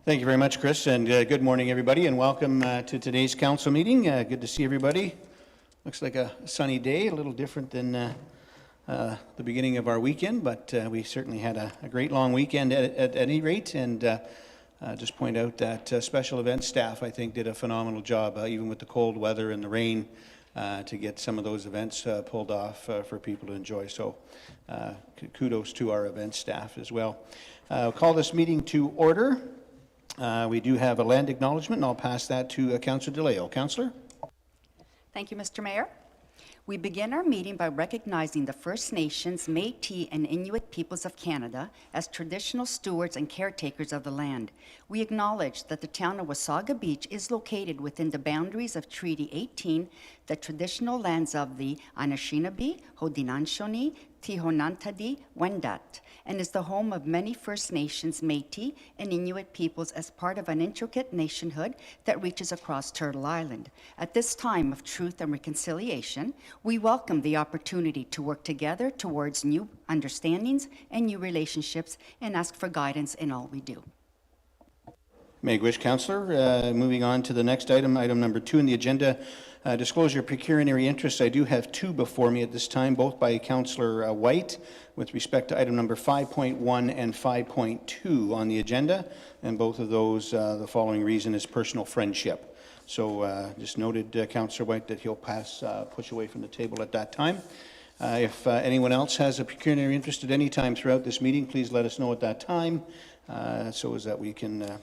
Thank you very much, Chris, and good morning, everybody, and welcome to today's council meeting. Good to see everybody. Looks like a sunny day, a little different than the beginning of our weekend, but we certainly had a great long weekend at any rate, and just point out that special events staff, I think, did a phenomenal job, even with the cold weather and the rain, to get some of those events pulled off for people to enjoy. So kudos to our events staff as well. I'll call this meeting to order. We do have a land acknowledgement, and I'll pass that to Councillor DeLeo. Councillor? Thank you, Mr. Mayor. We begin our meeting by recognizing the First Nations, Métis, and Inuit peoples of Canada as traditional stewards and caretakers of the land. We acknowledge that the town of Wasaga Beach is located within the boundaries of Treaty 18, the traditional lands of the Anishinaabe, Haudenosaunee, Tihonantadi, Wendat, and is the home of many First Nations, Métis, and Inuit peoples as part of an intricate nationhood that reaches across Turtle Island. At this time of truth and reconciliation, we welcome the opportunity to work together towards new understandings and new relationships and ask for guidance in all we do. May-wish, Councillor. Moving on to the next item, item number 2 in the agenda, disclosure of pecuniary interests. I do have 2 before me at this time, both by Councillor White, with respect to item number 5.1 and 5.2 on the agenda, and both of those, the following reason is personal friendship. So just noted, Councillor White, that he'll push away from the table at that time. If anyone else has a pecuniary interest at any time throughout this meeting, please let us know at that time, so as that we can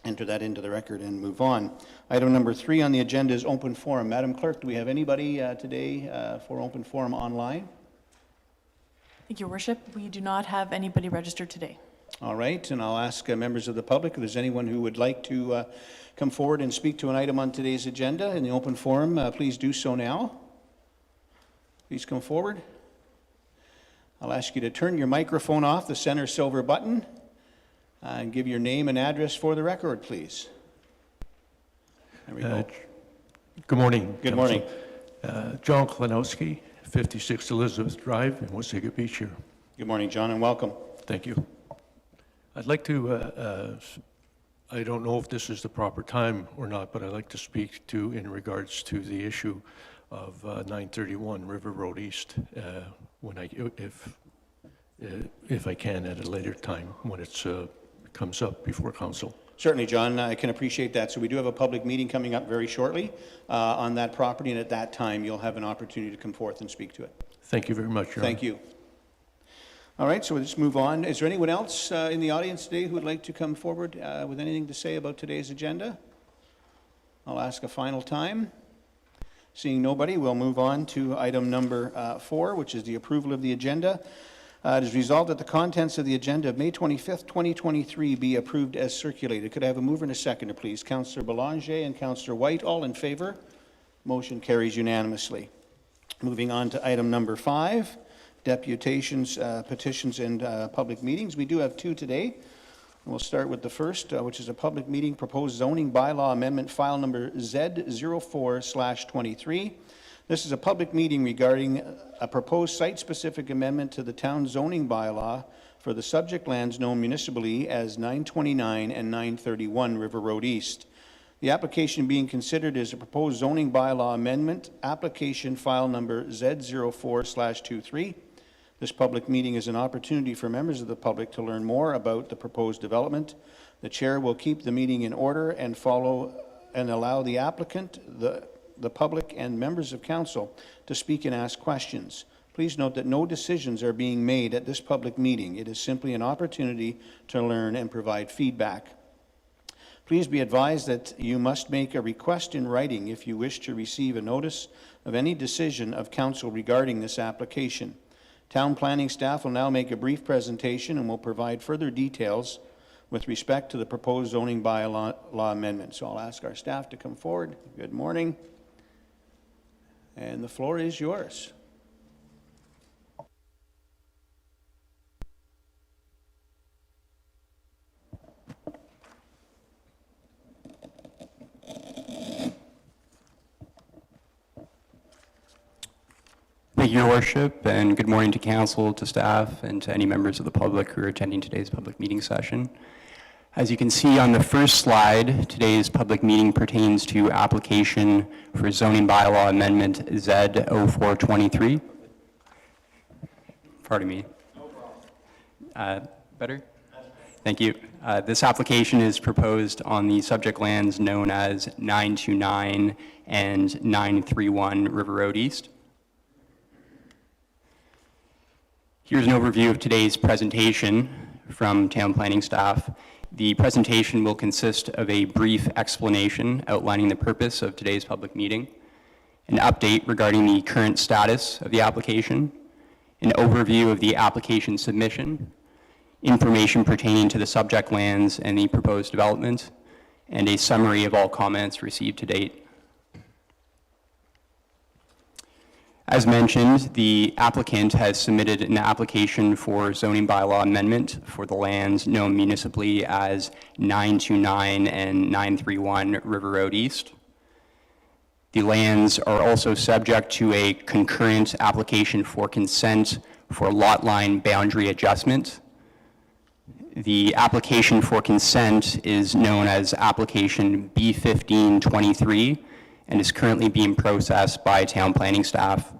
enter that into the record and move on. Item number 3 on the agenda is open forum. Madam Clerk, do we have anybody today for open forum online? Thank you, Worship. We do not have anybody registered today. All right, and I'll ask members of the public if there's anyone who would like to come forward and speak to an item on today's agenda in the open forum. Please do so now. Please come forward. I'll ask you to turn your microphone off, the center silver button, and give your name and address for the record, please. There we go. Good morning. Good morning. John Klanowski, 56 Elizabeth Drive in Wasaga Beach here. Good morning, John, and welcome. Thank you. I'd like to, I don't know if this is the proper time or not, but I'd like to speak to in regards to the issue of 931 River Road East, when if I can at a later time when it's comes up before council. Certainly, John, I can appreciate that. So we do have a public meeting coming up very shortly on that property, and at that time you'll have an opportunity to come forth and speak to it. Thank you very much, Your Thank Honor. you. All right, so we'll just move on. Is there anyone else in the audience today who would like to come forward with anything to say about today's agenda? I'll ask a final time. Seeing nobody, we'll move on to item number 4, which is the approval of the agenda. It is resolved that the contents of the agenda of May 25th, 2023 be approved as circulated. Could I have a mover and a seconder, please? Councillor Belanger and Councillor White, all in favor. Motion carries unanimously. Moving on to item number 5, deputations, petitions, and public meetings. We do have 2 today. We'll start with the first, which is a public meeting, proposed zoning bylaw amendment, file number Z04/23. This is a public meeting regarding a proposed site-specific amendment to the town zoning bylaw for the subject lands known municipally as 929 and 931 River Road East. The application being considered is a proposed zoning bylaw amendment, application file number Z04/23. This public meeting is an opportunity for members of the public to learn more about the proposed development. The chair will keep the meeting in order and allow the applicant, the public, and members of council to speak and ask questions. Please note that no decisions are being made at this public meeting. It is simply an opportunity to learn and provide feedback. Please be advised that you must make a request in writing if you wish to receive a notice of any decision of council regarding this application. Town planning staff will now make a brief presentation and will provide further details with respect to the proposed zoning bylaw amendment. So I'll ask our staff to come forward. Good morning. And the floor is yours. Thank you, Your Worship, and good morning to council, to staff, and to any members of the public who are attending today's public meeting session. As you can see on the first slide, today's public meeting pertains to application for zoning bylaw amendment Z0423. Pardon me. Better? Thank you. This application is proposed on the subject lands known as 929 and 931 River Road East. Here's an overview of today's presentation from town planning staff. The presentation will consist of a brief explanation outlining the purpose of today's public meeting, an update regarding the current status of the application, an overview of the application submission, information pertaining to the subject lands and the proposed development, and a summary of all comments received to date. As mentioned, the applicant has submitted an application for zoning bylaw amendment for the lands known municipally as 929 and 931 River Road East. The lands are also subject to a concurrent application for consent for lot line boundary adjustment. The application for consent is known as application B1523 and is currently being processed by town planning staff.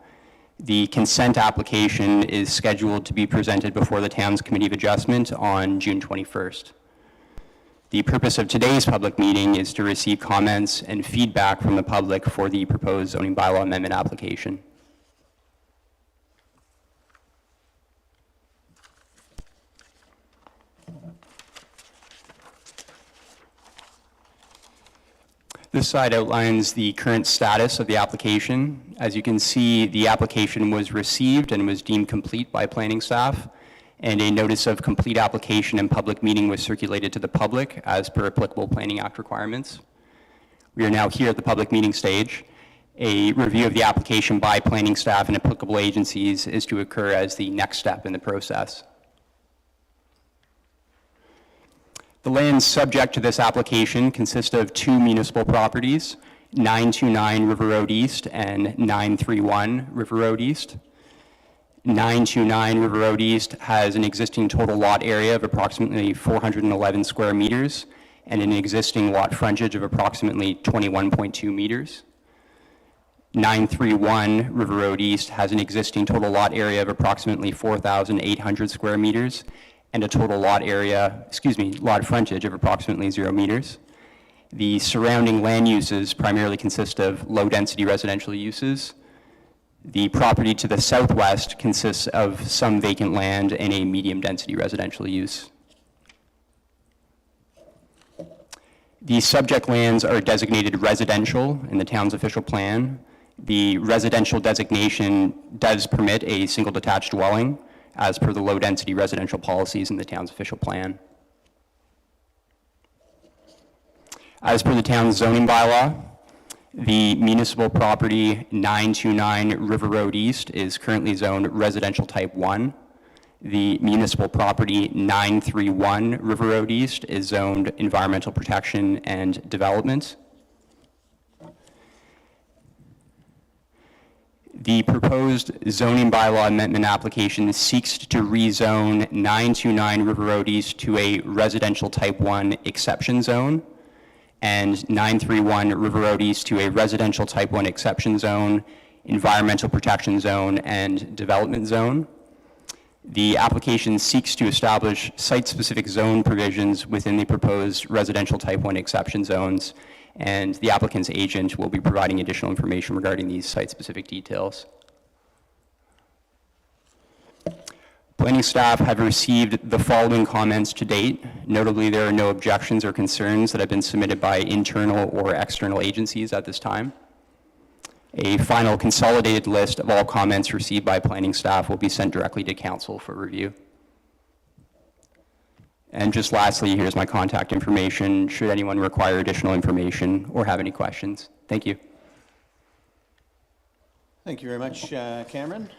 The consent application is scheduled to be presented before the town's Committee of Adjustment on June 21st. The purpose of today's public meeting is to receive comments and feedback from the public for the proposed zoning bylaw amendment application. This slide outlines the current status of the application. As you can see, the application was received and was deemed complete by planning staff, and a notice of complete application and public meeting was circulated to the public as per applicable Planning Act requirements. We are now here at the public meeting stage. A review of the application by planning staff and applicable agencies is to occur as the next step in the process. The lands subject to this application consist of two municipal properties, 929 River Road East and 931 River Road East. 929 River Road East has an existing total lot area of approximately 411 square meters and an existing lot frontage of approximately 21.2 meters. 931 River Road East has an existing total lot area of approximately 4,800 square meters and a total lot frontage of approximately 0 meters. The surrounding land uses primarily consist of low-density residential uses. The property to the southwest consists of some vacant land and a medium-density residential use. The subject lands are designated residential in the town's official plan. The residential designation does permit a single detached dwelling, as per the low-density residential policies in the town's official plan. As per the town's zoning bylaw, the municipal property 929 River Road East is currently zoned residential type 1. The municipal property 931 River Road East is zoned environmental protection and development. The proposed zoning bylaw amendment application seeks to rezone 929 River Road East to a residential type 1 exception zone and 931 River Road East to a residential type 1 exception zone, environmental protection zone, and development zone. The application seeks to establish site-specific zone provisions within the proposed residential type 1 exception zones, and the applicant's agent will be providing additional information regarding these site-specific details. Planning staff have received the following comments to date. Notably, there are no objections or concerns that have been submitted by internal or external agencies at this time. A final consolidated list of all comments received by planning staff will be sent directly to council for review. And just lastly, here's my contact information should anyone require additional information or have any questions. Thank you. Thank you very much, Cameron.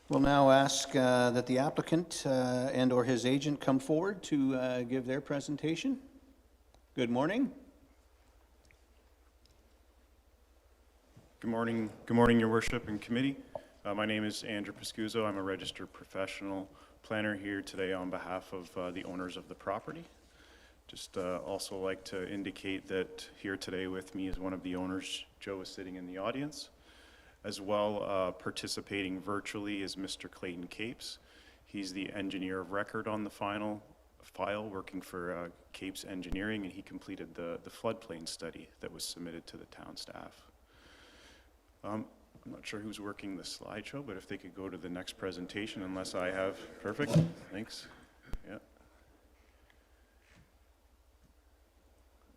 We'll now ask that the applicant and/or his agent come forward to give their presentation. Good morning. Good morning, Your Worship and Committee. My name is Andrew Pascuzzo. I'm a registered professional planner here today on behalf of the owners of the property. Just also like to indicate that here today with me is one of the owners. Joe is sitting in the audience. As well, participating virtually is Mr. Clayton Capes. He's the engineer of record on the file, working for Capes Engineering, and he completed the floodplain study that was submitted to the town staff. I'm not sure who's working the slideshow, but if they could go to the next presentation, unless I have, perfect, thanks. Yeah.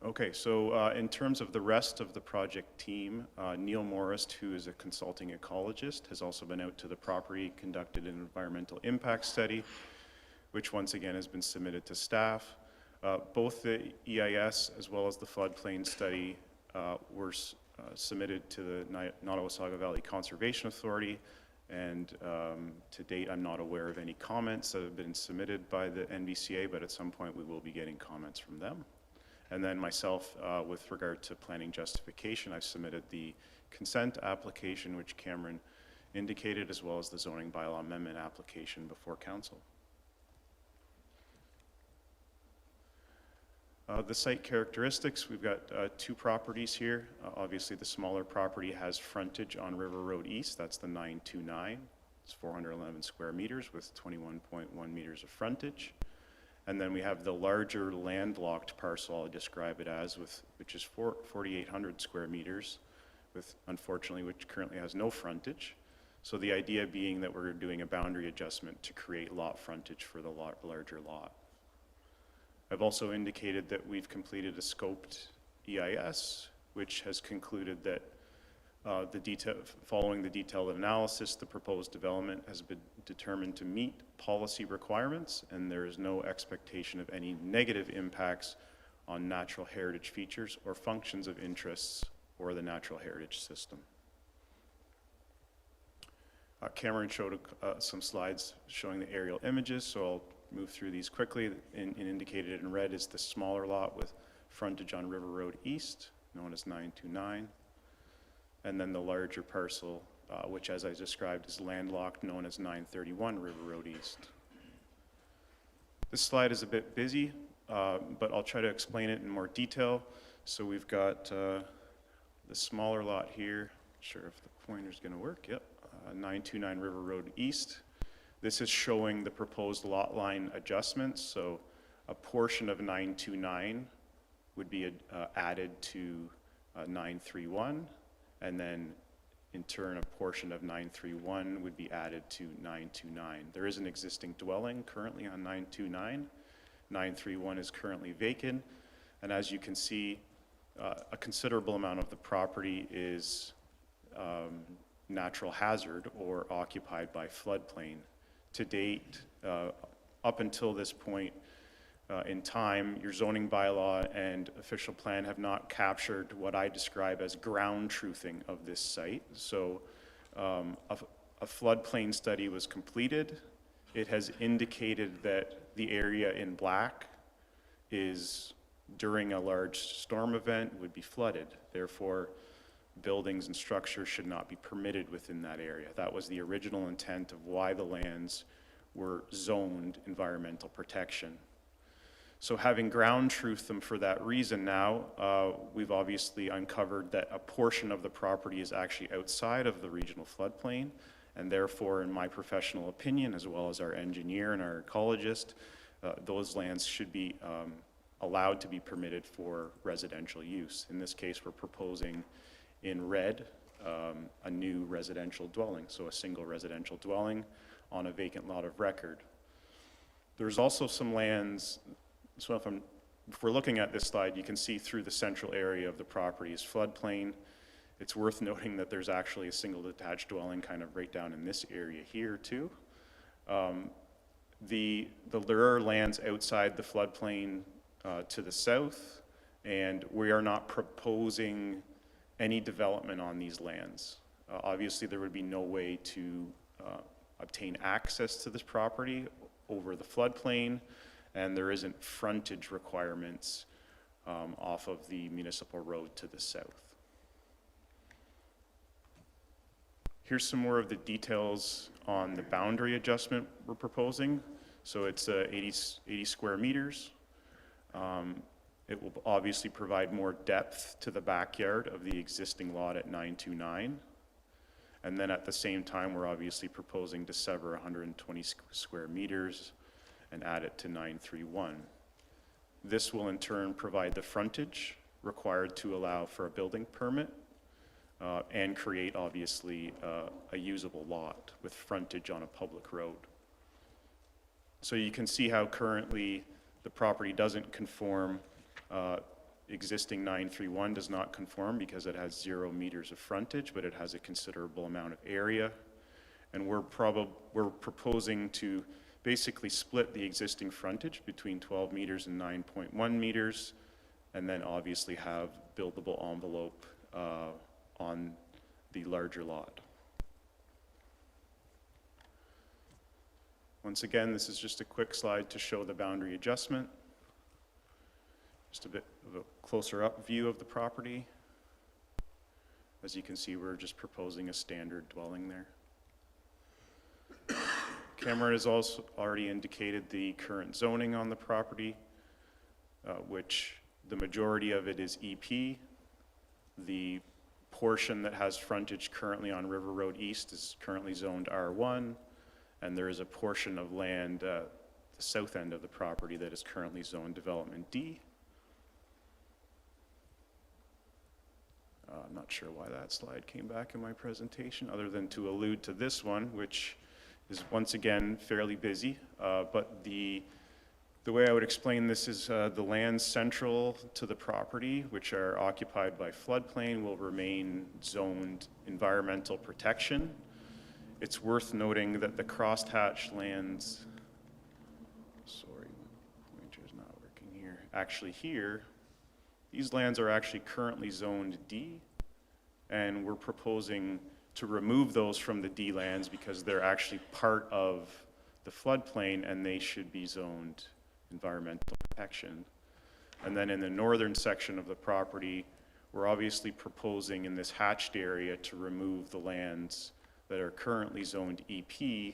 Okay, so in terms of the rest of the project team, Neil Morris, who is a consulting ecologist, has also been out to the property, conducted an environmental impact study, which once again has been submitted to staff. Both the EIS as well as the floodplain study were submitted to the Nottawasaga Valley Conservation Authority, and to date I'm not aware of any comments that have been submitted by the NVCA, but at some point we will be getting comments from them. And then myself, with regard to planning justification, I've submitted the consent application, which Cameron indicated, as well as the zoning bylaw amendment application before council. The site characteristics, we've got two properties here. Obviously, the smaller property has frontage on River Road East. That's the 929. It's 411 square meters with 21.1 meters of frontage. And then we have the larger landlocked parcel, I'll describe it as, which is 4,800 square meters, unfortunately, which currently has no frontage. So the idea being that we're doing a boundary adjustment to create lot frontage for the larger lot. I've also indicated that we've completed a scoped EIS, which has concluded that following the detailed analysis, the proposed development has been determined to meet policy requirements, and there is no expectation of any negative impacts on natural heritage features or functions of interests or the natural heritage system. Cameron showed some slides showing the aerial images, so I'll move through these quickly. Indicated in red is the smaller lot with frontage on River Road East, known as 929. And then the larger parcel, which as I described is landlocked, known as 931 River Road East. This slide is a bit busy, but I'll try to explain it in more detail. So we've got the smaller lot here. Not sure if the pointer's gonna work. Yep, 929 River Road East. This is showing the proposed lot line adjustments. So a portion of 929 would be added to 931. And then in turn, a portion of 931 would be added to 929. There is an existing dwelling currently on 929. 931 is currently vacant. And as you can see, a considerable amount of the property is natural hazard or occupied by floodplain. To date, up until this point, in time, your zoning bylaw and official plan have not captured what I describe as ground truthing of this site. So a floodplain study was completed. It has indicated that the area in black is, during a large storm event, would be flooded. Therefore, buildings and structures should not be permitted within that area. That was the original intent of why the lands were zoned environmental protection. So having ground truthed them for that reason now, we've obviously uncovered that a portion of the property is actually outside of the regional floodplain, and therefore, in my professional opinion, as well as our engineer and our ecologist, those lands should be allowed to be permitted for residential use. In this case, we're proposing in red a new residential dwelling, so a single residential dwelling on a vacant lot of record. There's also some lands. So if we're looking at this slide, you can see through the central area of the property is floodplain. It's worth noting that there's actually a single detached dwelling kind of right down in this area here too. There are lands outside the floodplain to the south, and we are not proposing any development on these lands. Obviously, there would be no way to obtain access to this property over the floodplain, and there isn't frontage requirements off of the municipal road to the south. Here's some more of the details on the boundary adjustment we're proposing. So it's 80 square meters. It will obviously provide more depth to the backyard of the existing lot at 929. And then at the same time, we're obviously proposing to sever 120 square meters and add it to 931. This will in turn provide the frontage required to allow for a building permit and create obviously a usable lot with frontage on a public road. So you can see how currently the property doesn't conform. Existing 931 does not conform because it has 0 meters of frontage, but it has a considerable amount of area. And we're proposing to basically split the existing frontage between 12 meters and 9.1 meters, and then obviously have buildable envelope on the larger lot. Once again, this is just a quick slide to show the boundary adjustment. Just a bit of a closer up view of the property. As you can see, we're just proposing a standard dwelling there. Cameron has also already indicated the current zoning on the property, which the majority of it is EP. The portion that has frontage currently on River Road East is currently zoned R1, and there is a portion of land the south end of the property that is currently zoned Development D. I'm not sure why that slide came back in my presentation, other than to allude to this one, which is once again fairly busy. But the way I would explain this is the lands central to the property, which are occupied by floodplain, will remain zoned environmental protection. It's worth noting that the crosshatch lands, sorry, my pointer's not working here. Actually here, these lands are actually currently zoned D, and we're proposing to remove those from the D lands because they're actually part of the floodplain and they should be zoned environmental protection. And then in the northern section of the property, we're obviously proposing in this hatched area to remove the lands that are currently zoned EP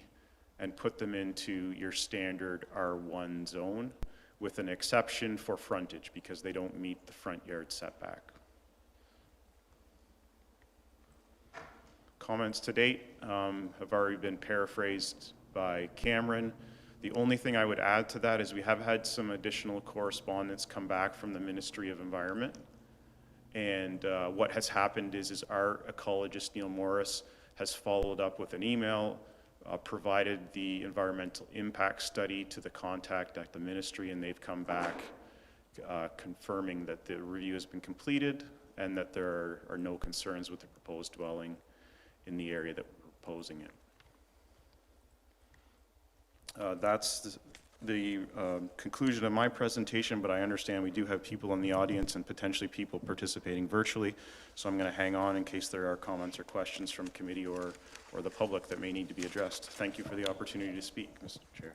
and put them into your standard R1 zone, with an exception for frontage because they don't meet the front yard setback. Comments to date have already been paraphrased by Cameron. The only thing I would add to that is we have had some additional correspondence come back from the Ministry of Environment. And what has happened is our ecologist, Neil Morris, has followed up with an email, provided the environmental impact study to the contact at the ministry, and they've come back confirming that the review has been completed and that there are no concerns with the proposed dwelling in the area that we're proposing it. That's the conclusion of my presentation, but I understand we do have people in the audience and potentially people participating virtually, so I'm going to hang on in case there are comments or questions from committee or the public that may need to be addressed. Thank you for the opportunity to speak, Mr. Chair.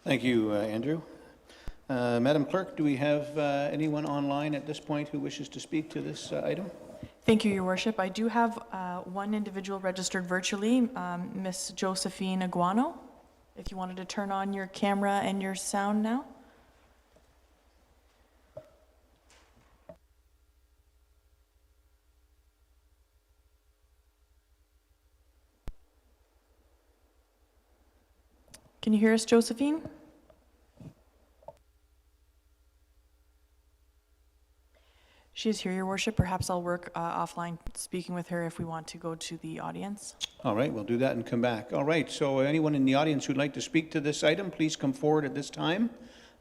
Thank you, Andrew. Madam Clerk, do we have anyone online at this point who wishes to speak to this item? Thank you, Your Worship. I do have one individual registered virtually, Miss Josephine Aguano. If you wanted to turn on your camera and your sound now. Can you hear us, Josephine? She is here, Your Worship. Perhaps I'll work offline speaking with her if we want to go to the audience. All right, we'll do that and come back. All right, so anyone in the audience who'd like to speak to this item, please come forward at this time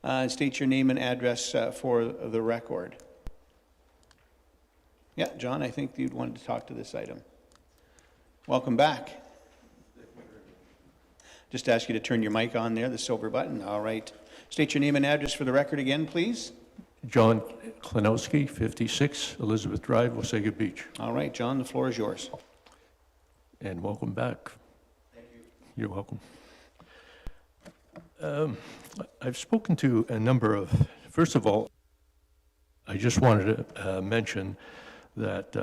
and state your name and address for the record. Yeah, John, I think you'd wanted to talk to this item. Welcome back. Just ask you to turn your mic on there, the silver button. All right. State your name and address for the record again, please. John Klinowski, 56 Elizabeth Drive, Wasaga Beach. All right, John, the floor is yours. And welcome back. Thank you. You're welcome. I've spoken to a number of, first of all, I just wanted to mention that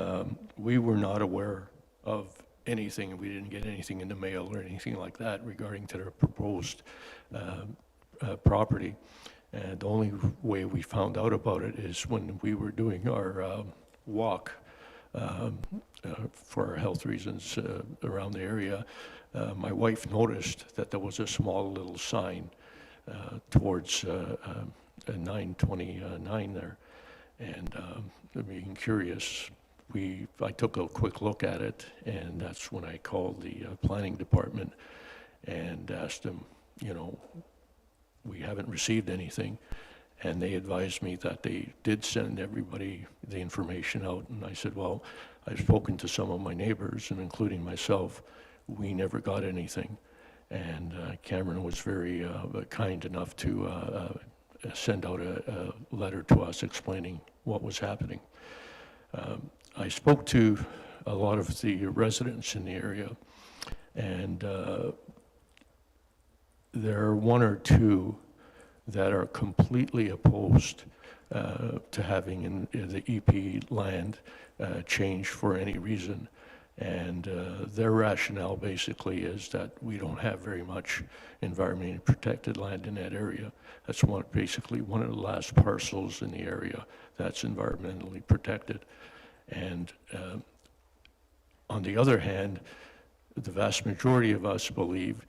we were not aware of anything. We didn't get anything in the mail or anything like that regarding to the proposed property. And the only way we found out about it is when we were doing our walk for our health reasons around the area. My wife noticed that there was a small little sign towards 929 there. And being curious, I took a quick look at it, and that's when I called the planning department and asked them, you know, we haven't received anything. And they advised me that they did send everybody the information out. And I said, well, I've spoken to some of my neighbors, and including myself, we never got anything. And Cameron was very kind enough to send out a letter to us explaining what was happening. I spoke to a lot of the residents in the area, and there are one or two that are completely opposed to having the EP land changed for any reason. And their rationale basically is that we don't have very much environmentally protected land in that area. That's basically one of the last parcels in the area that's environmentally protected. And on the other hand, the vast majority of us believe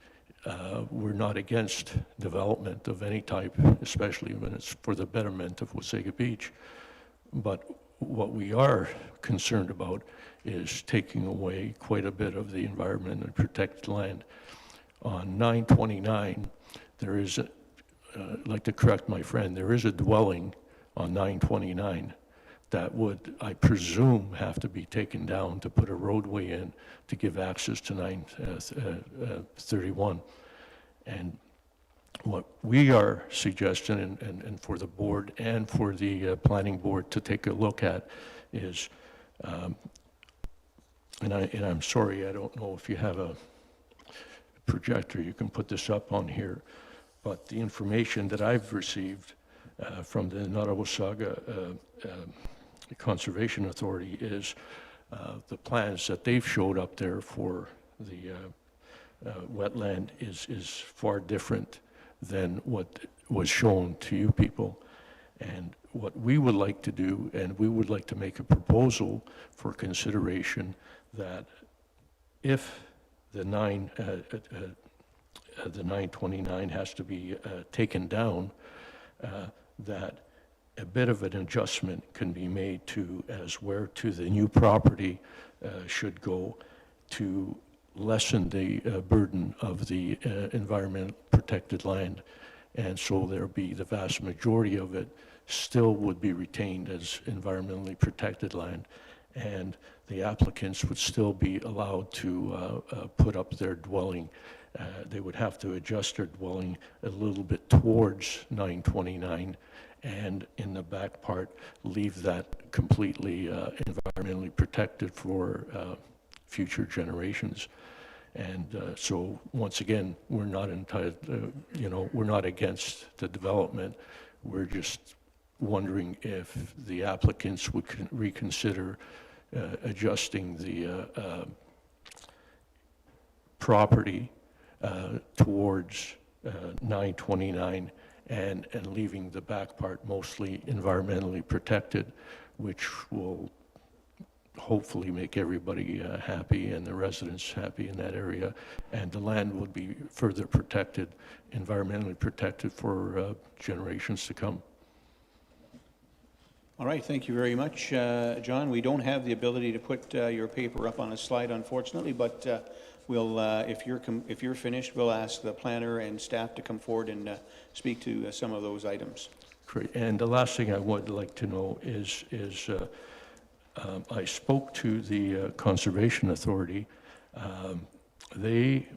we're not against development of any type, especially when it's for the betterment of Wasaga Beach. But what we are concerned about is taking away quite a bit of the environmentally protected land. On 929, there is, I'd like to correct my friend, there is a dwelling on 929 that would, I presume, have to be taken down to put a roadway in to give access to 931. And what we are suggesting, and for the board and for the planning board to take a look at is, and I'm sorry, I don't know if you have a projector, you can put this up on here, but the information that I've received from the Nottawasaga Conservation Authority is the plans that they've showed up there for the wetland is far different than what was shown to you people. And what we would like to do, and we would like to make a proposal for consideration that if the 929 has to be taken down, that a bit of an adjustment can be made to as where to the new property should go to lessen the burden of the environment protected land. And so there'll be the vast majority of it still would be retained as environmentally protected land. And the applicants would still be allowed to put up their dwelling. They would have to adjust their dwelling a little bit towards 929, and in the back part, leave that completely environmentally protected for future generations. And so once again, we're not entitled, we're not against the development. We're just wondering if the applicants would reconsider adjusting the property towards 929 and leaving the back part mostly environmentally protected, which will hopefully make everybody happy and the residents happy in that area, and the land would be further protected, environmentally protected for generations to come. All right, thank you very much, John. We don't have the ability to put your paper up on a slide, unfortunately, but we'll, if you're finished, we'll ask the planner and staff to come forward and speak to some of those items. Great. And the last thing I would like to know is I spoke to the Conservation Authority.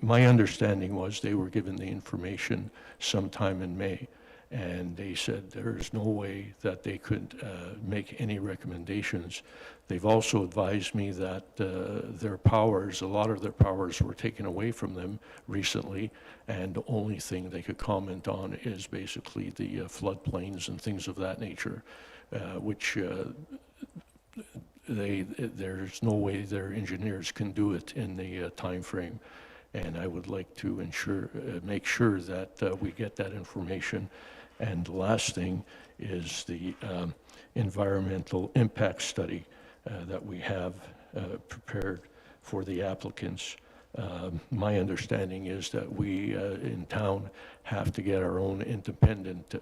My understanding was they were given the information sometime in May, and they said there's no way that they could make any recommendations. They've also advised me that their powers, a lot of their powers were taken away from them recently, and the only thing they could comment on is basically the floodplains and things of that nature, which there's no way their engineers can do it in the time frame. and I would like to make sure that we get that information. And the last thing is the environmental impact study that we have prepared for the applicants. My understanding is that we in town have to get our own independent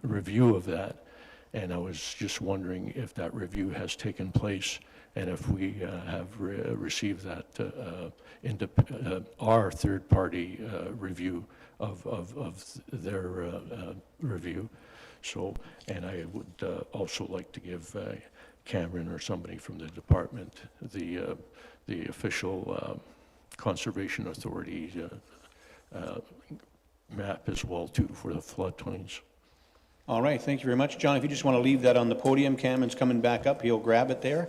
review of that, and I was just wondering if that review has taken place and if we have received that our third-party review of their review. So, and I would also like to give Cameron or somebody from the department the official Conservation Authority map as well too for the floodplains. All right, thank you very much. John, if you just want to leave that on the podium, Cameron's coming back up, he'll grab it there.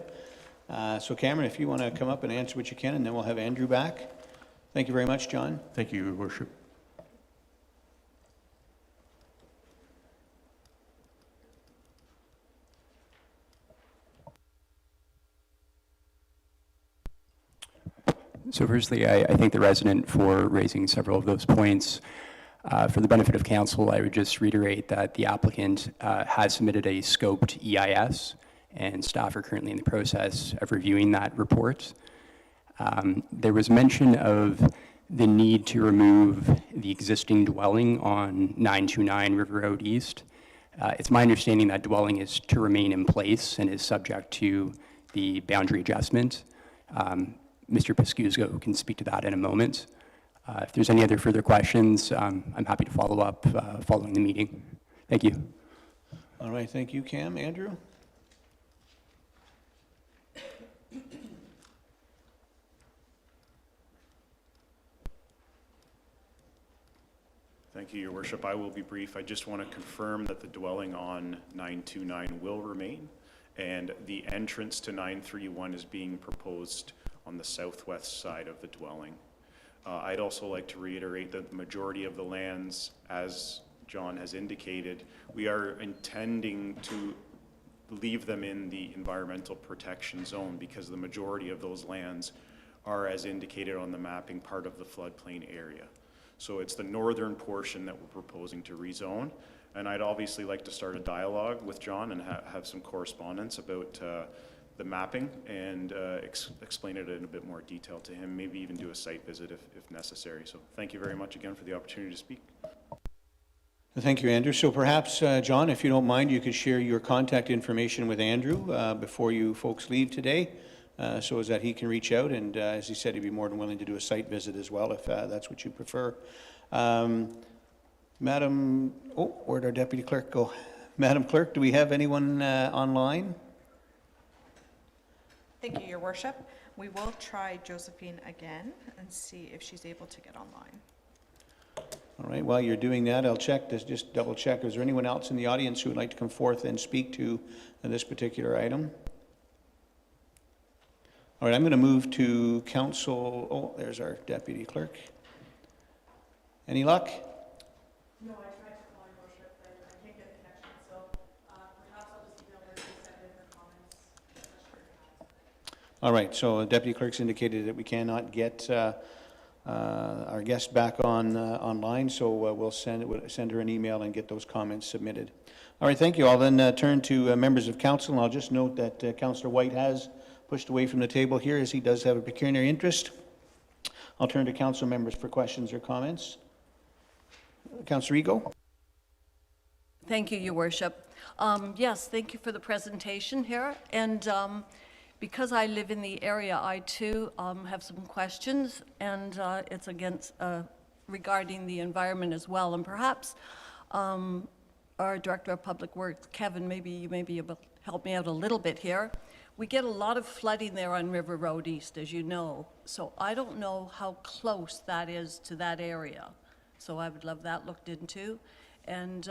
So Cameron, if you want to come up and answer what you can, and then we'll have Andrew back. Thank you very much, John. Thank you, Your Worship. So firstly, I thank the resident for raising several of those points. For the benefit of council, I would just reiterate that the applicant has submitted a scoped EIS, and staff are currently in the process of reviewing that report. There was mention of the need to remove the existing dwelling on 929 River Road East. It's my understanding that dwelling is to remain in place and is subject to the boundary adjustment. Mr. Piscuzgo can speak to that in a moment. If there's any other further questions, I'm happy to follow up following the meeting. Thank you. All right, thank you, Cam. Andrew? Thank you, Your Worship. I will be brief. I just want to confirm that the dwelling on 929 will remain, and the entrance to 931 is being proposed on the southwest side of the dwelling. I'd also like to reiterate that the majority of the lands, as John has indicated, we are intending to leave them in the environmental protection zone because the majority of those lands are, as indicated on the mapping, part of the floodplain area. So it's the northern portion that we're proposing to rezone. And I'd obviously like to start a dialogue with John and have some correspondence about the mapping and explain it in a bit more detail to him, maybe even do a site visit if necessary. So thank you very much again for the opportunity to speak. Thank you, Andrew. So perhaps, John, if you don't mind, you could share your contact information with Andrew before you folks leave today, so as that he can reach out, and as he said, he'd be more than willing to do a site visit as well if that's what you prefer. Madam, oh, where'd our deputy clerk go? Madam Clerk, do we have anyone online? Thank you, Your Worship. We will try Josephine again and see if she's able to get online. All right, while you're doing that, I'll check this, just double check. Is there anyone else in the audience who would like to come forth and speak to this particular item? All right, I'm going to move to council. Oh, there's our deputy clerk. Any luck? No, I tried to call Your Worship, but I can't get a connection, so perhaps I'll just email her to send in her comments. All right, so the deputy clerk's indicated that we cannot get our guest back online, so we'll send her an email and get those comments submitted. All right, thank you. I'll then turn to members of council, and I'll just note that Councillor White has pushed away from the table here as he does have a pecuniary interest. I'll turn to council members for questions or comments. Councillor Ego. Thank you, Your Worship. Yes, thank you for the presentation here. And because I live in the area, I too have some questions, and it's regarding the environment as well. And perhaps our Director of Public Works, Kevin, maybe you may be able to help me out a little bit here. We get a lot of flooding there on River Road East, as you know. So I don't know how close that is to that area. So I would love that looked into. And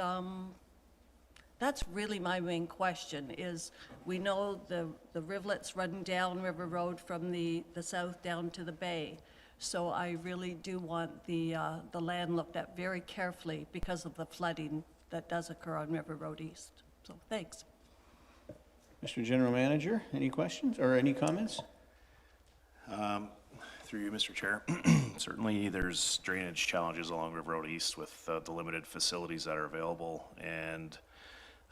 that's really my main question is, we know the rivulets run down River Road from the south down to the bay. So I really do want the land looked at very carefully because of the flooding that does occur on River Road East. So thanks. Mr. General Manager, any questions or any comments? Through you, Mr. Chair. Certainly, there's drainage challenges along River Road East with the limited facilities that are available. And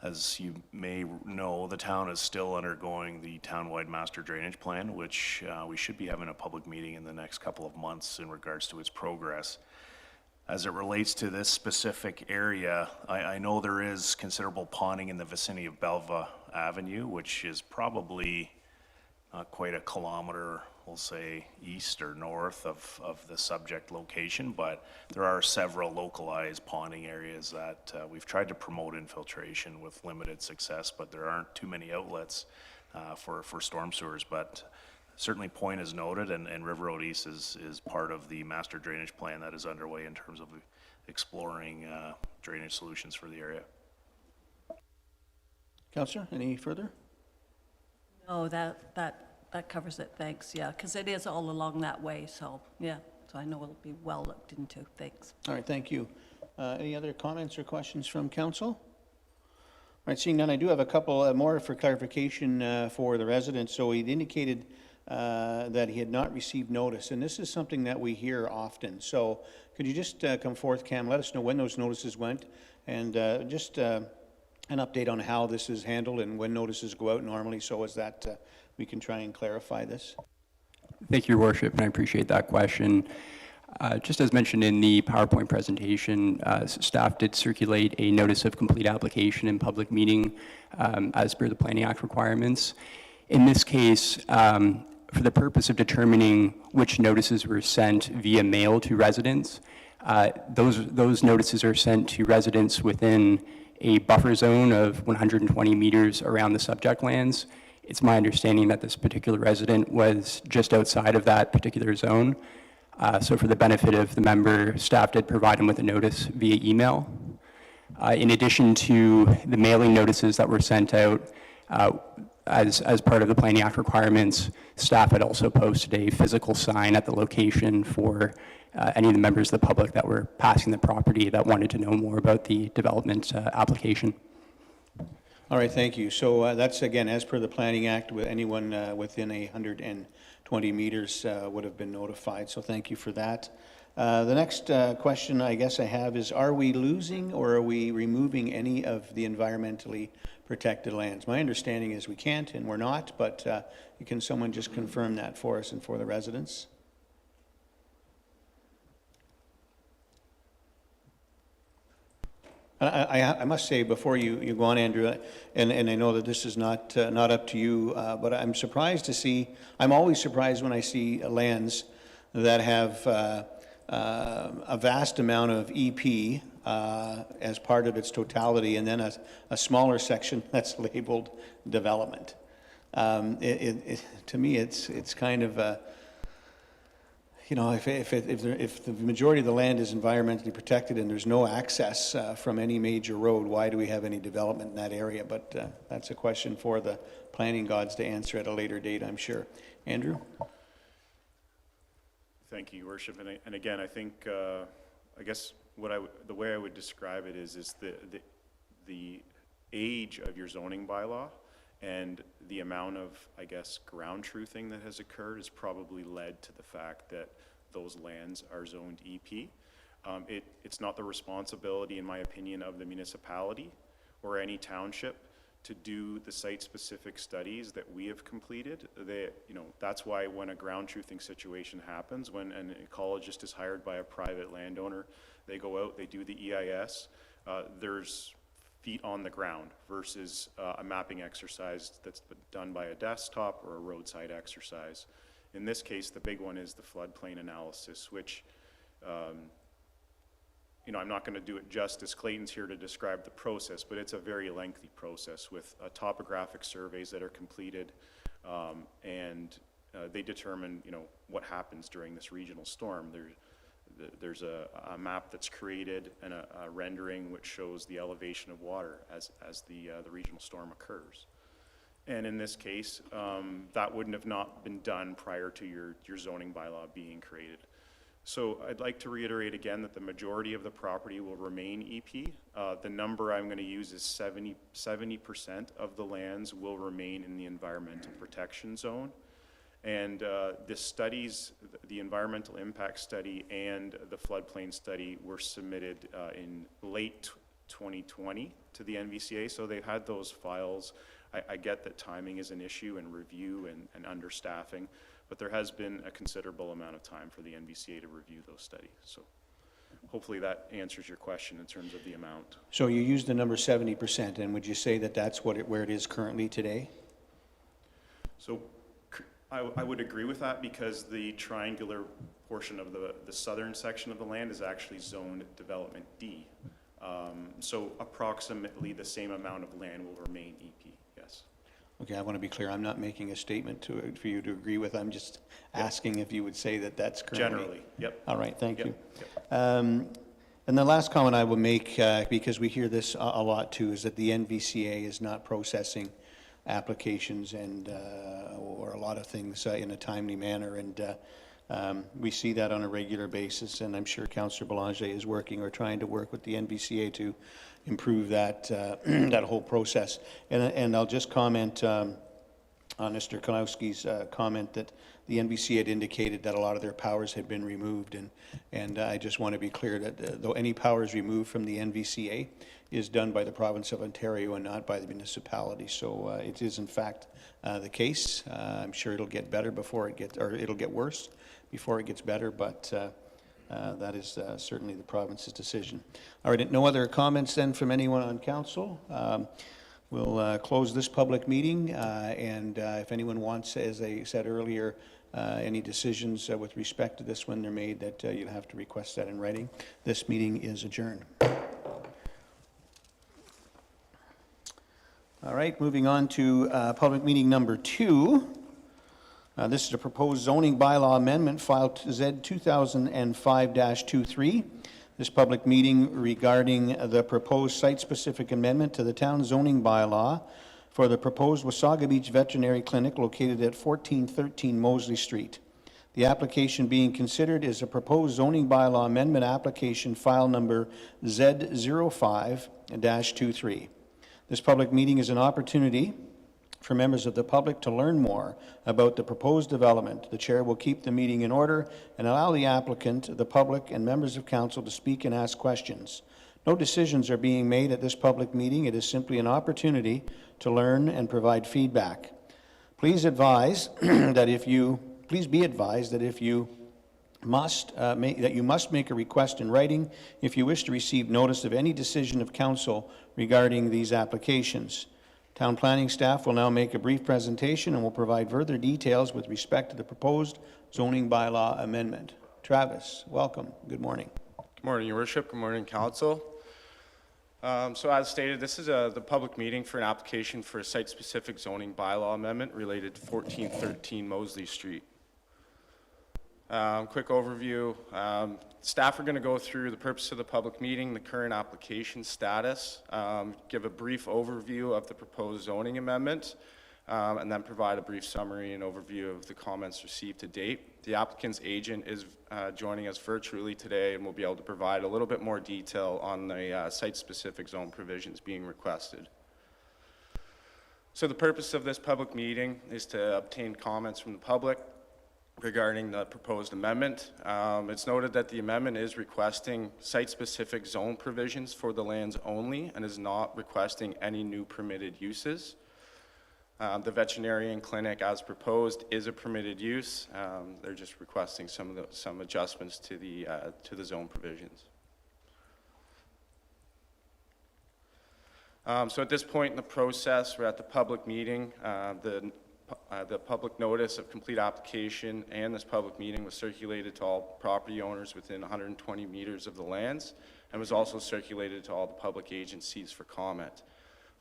as you may know, the town is still undergoing the townwide master drainage plan, which we should be having a public meeting in the next couple of months in regards to its progress. As it relates to this specific area, I know there is considerable ponding in the vicinity of Belva Avenue, which is probably not quite a kilometer, we'll say, east or north of the subject location, but there are several localized ponding areas that we've tried to promote infiltration with limited success, but there aren't too many outlets for storm sewers. But certainly point is noted, and River Road East is part of the master drainage plan that is underway in terms of exploring drainage solutions for the area. Councillor, any further? No, that covers it, thanks, yeah, because it is all along that way, so, yeah, so I know it'll be well looked into, thanks. All right, thank you. Any other comments or questions from council? All right, seeing none, I do have a couple more for clarification for the residents. So he'd indicated that he had not received notice, and this is something that we hear often. So could you just come forth, Cam, let us know when those notices went, and just an update on how this is handled and when notices go out normally, so as that we can try and clarify this. Thank you, Your Worship, and I appreciate that question. Just as mentioned in the PowerPoint presentation, staff did circulate a notice of complete application in public meeting as per the Planning Act requirements. In this case, for the purpose of determining which notices were sent via mail to residents, those notices are sent to residents within a buffer zone of 120 meters around the subject lands. It's my understanding that this particular resident was just outside of that particular zone. So for the benefit of the member, staff did provide him with a notice via email. In addition to the mailing notices that were sent out, as part of the Planning Act requirements, staff had also posted a physical sign at the location for any of the members of the public that were passing the property that wanted to know more about the development application. All right, thank you. So that's, again, as per the Planning Act, with anyone within 120 meters would have been notified, so thank you for that. The next question I guess I have is, are we losing or are we removing any of the environmentally protected lands? My understanding is we can't and we're not, but can someone just confirm that for us and for the residents? I must say, before you go on, Andrew, and I know that this is not up to you, but I'm surprised to see, I'm always surprised when I see lands that have a vast amount of EP as part of its totality, and then a smaller section that's labeled development. To me, it's kind of a, you know, if the majority of the land is environmentally protected and there's no access from any major road, why do we have any development in that area? But that's a question for the planning gods to answer at a later date, I'm sure. Andrew? Thank you, Your Worship. And again, I think, I guess the way I would describe it is the age of your zoning bylaw and the amount of, I guess, ground truthing that has occurred has probably led to the fact that those lands are zoned EP. It's not the responsibility, in my opinion, of the municipality or any township to do the site-specific studies that we have completed. That's why when a ground truthing situation happens, when an ecologist is hired by a private landowner, they go out, they do the EIS, there's feet on the ground versus a mapping exercise that's done by a desktop or a roadside exercise. In this case, the big one is the floodplain analysis, which, I'm not going to do it justice. Clayton's here to describe the process, but it's a very lengthy process with topographic surveys that are completed, and they determine, what happens during this regional storm. There's a map that's created and a rendering which shows the elevation of water as the regional storm occurs. And in this case, that wouldn't have not been done prior to your zoning bylaw being created. So I'd like to reiterate again that the majority of the property will remain EP. The number I'm going to use is 70% of the lands will remain in the environmental protection zone. And the studies, the environmental impact study and the floodplain study were submitted in late 2020 to the NVCA, so they've had those files. I get that timing is an issue and review and understaffing, but there has been a considerable amount of time for the NVCA to review those studies. So hopefully that answers your question in terms of the amount. So you used the number 70%, and would you say that that's where it is currently today? So I would agree with that, because the triangular portion of the southern section of the land is actually zoned development D. So approximately the same amount of land will remain EP, yes. Okay, I want to be clear. I'm not making a statement for you to agree with. I'm just asking if you would say that that's currently. Generally, yep. All right, thank Yep, you. yep. And the last comment I will make, because we hear this a lot too, is that the NVCA is not processing applications and or a lot of things in a timely manner, and we see that on a regular basis, and I'm sure Councillor Belanger is working or trying to work with the NVCA to improve that that whole process. And I'll just comment on Mr. Kalowski's comment that the NVCA had indicated that a lot of their powers had been removed, and I just want to be clear that though any powers removed from the NVCA is done by the province of Ontario and not by the municipality. So it is in fact the case. I'm sure it'll get better before it gets, or it'll get worse before it gets better, but that is certainly the province's decision. All right, no other comments then from anyone on council. We'll close this public meeting, and if anyone wants, as I said earlier, any decisions with respect to this when they're made, that you'll have to request that in writing. This meeting is adjourned. All right, moving on to public meeting number 2. This is a proposed zoning bylaw amendment filed Z 2005-23. This public meeting regarding the proposed site-specific amendment to the town zoning bylaw for the proposed Wasaga Beach Veterinary Clinic located at 1413 Mosley Street. The application being considered is a proposed zoning bylaw amendment application file number Z05-23. This public meeting is an opportunity for members of the public to learn more about the proposed development. The chair will keep the meeting in order and allow the applicant, the public, and members of council to speak and ask questions. No decisions are being made at this public meeting. It is simply an opportunity to learn and provide feedback. Please be advised that if you must make a request in writing if you wish to receive notice of any decision of council regarding these applications. Town planning staff will now make a brief presentation and will provide further details with respect to the proposed zoning bylaw amendment. Travis, welcome. Good morning. Good morning, Your Worship. Good morning, Council. So as stated, this is the public meeting for an application for a site-specific zoning bylaw amendment related to 1413 Mosley Street. Quick overview. Staff are going to go through the purpose of the public meeting, the current application status, give a brief overview of the proposed zoning amendment, and then provide a brief summary and overview of the comments received to date. The applicant's agent is joining us virtually today and will be able to provide a little bit more detail on the site-specific zone provisions being requested. So the purpose of this public meeting is to obtain comments from the public regarding the proposed amendment. It's noted that the amendment is requesting site-specific zone provisions for the lands only and is not requesting any new permitted uses. The veterinarian clinic, as proposed, is a permitted use. They're just requesting some adjustments to the zone provisions. So at this point in the process, we're at the public meeting. The public notice of complete application and this public meeting was circulated to all property owners within 120 meters of the lands and was also circulated to all the public agencies for comment.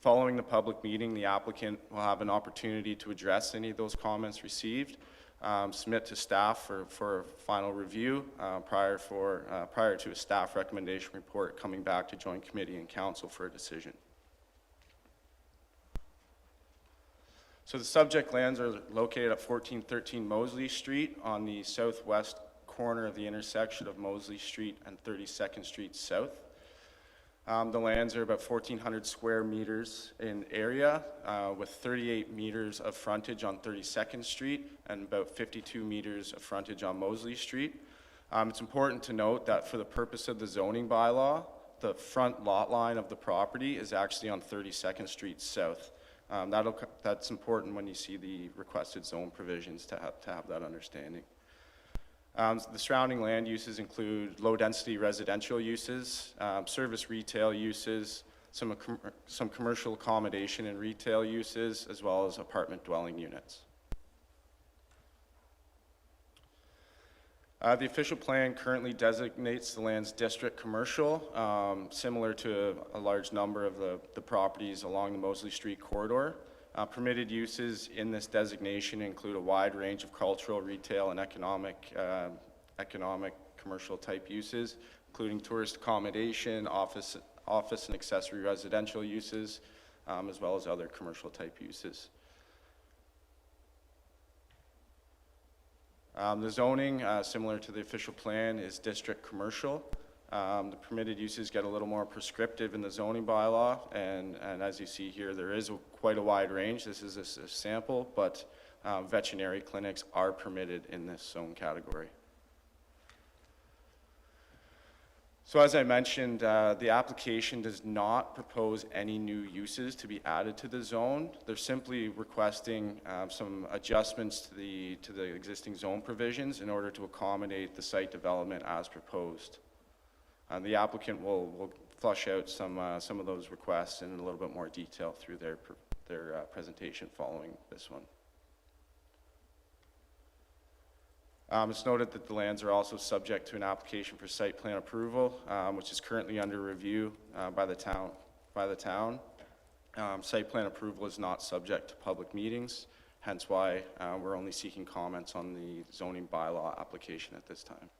Following the public meeting, the applicant will have an opportunity to address any of those comments received, submit to staff for final review prior to a staff recommendation report coming back to Joint Committee and Council for a decision. So the subject lands are located at 1413 Mosley Street on the southwest corner of the intersection of Mosley Street and 32nd Street South. The lands are about 1,400 square meters in area, with 38 meters of frontage on 32nd Street and about 52 meters of frontage on Mosley Street. It's important to note that for the purpose of the zoning bylaw, the front lot line of the property is actually on 32nd Street South. That's important when you see the requested zone provisions to have that understanding. The surrounding land uses include low-density residential uses, service retail uses, some commercial accommodation and retail uses, as well as apartment dwelling units. The official plan currently designates the land's district commercial, similar to a large number of the properties along the Mosley Street corridor. Permitted uses in this designation include a wide range of cultural, retail, and economic commercial type uses, including tourist accommodation, office and accessory residential uses, as well as other commercial type uses. The zoning, similar to the official plan, is district commercial. The permitted uses get a little more prescriptive in the zoning bylaw, and as you see here, there is quite a wide range. This is a sample, but veterinary clinics are permitted in this zone category. So as I mentioned, the application does not propose any new uses to be added to the zone. They're simply requesting some adjustments to the existing zone provisions in order to accommodate the site development as proposed. The applicant will flush out some of those requests in a little bit more detail through their presentation following this one. It's noted that the lands are also subject to an application for site plan approval, which is currently under review by the town. Site plan approval is not subject to public meetings, hence why we're only seeking comments on the zoning bylaw application at this time.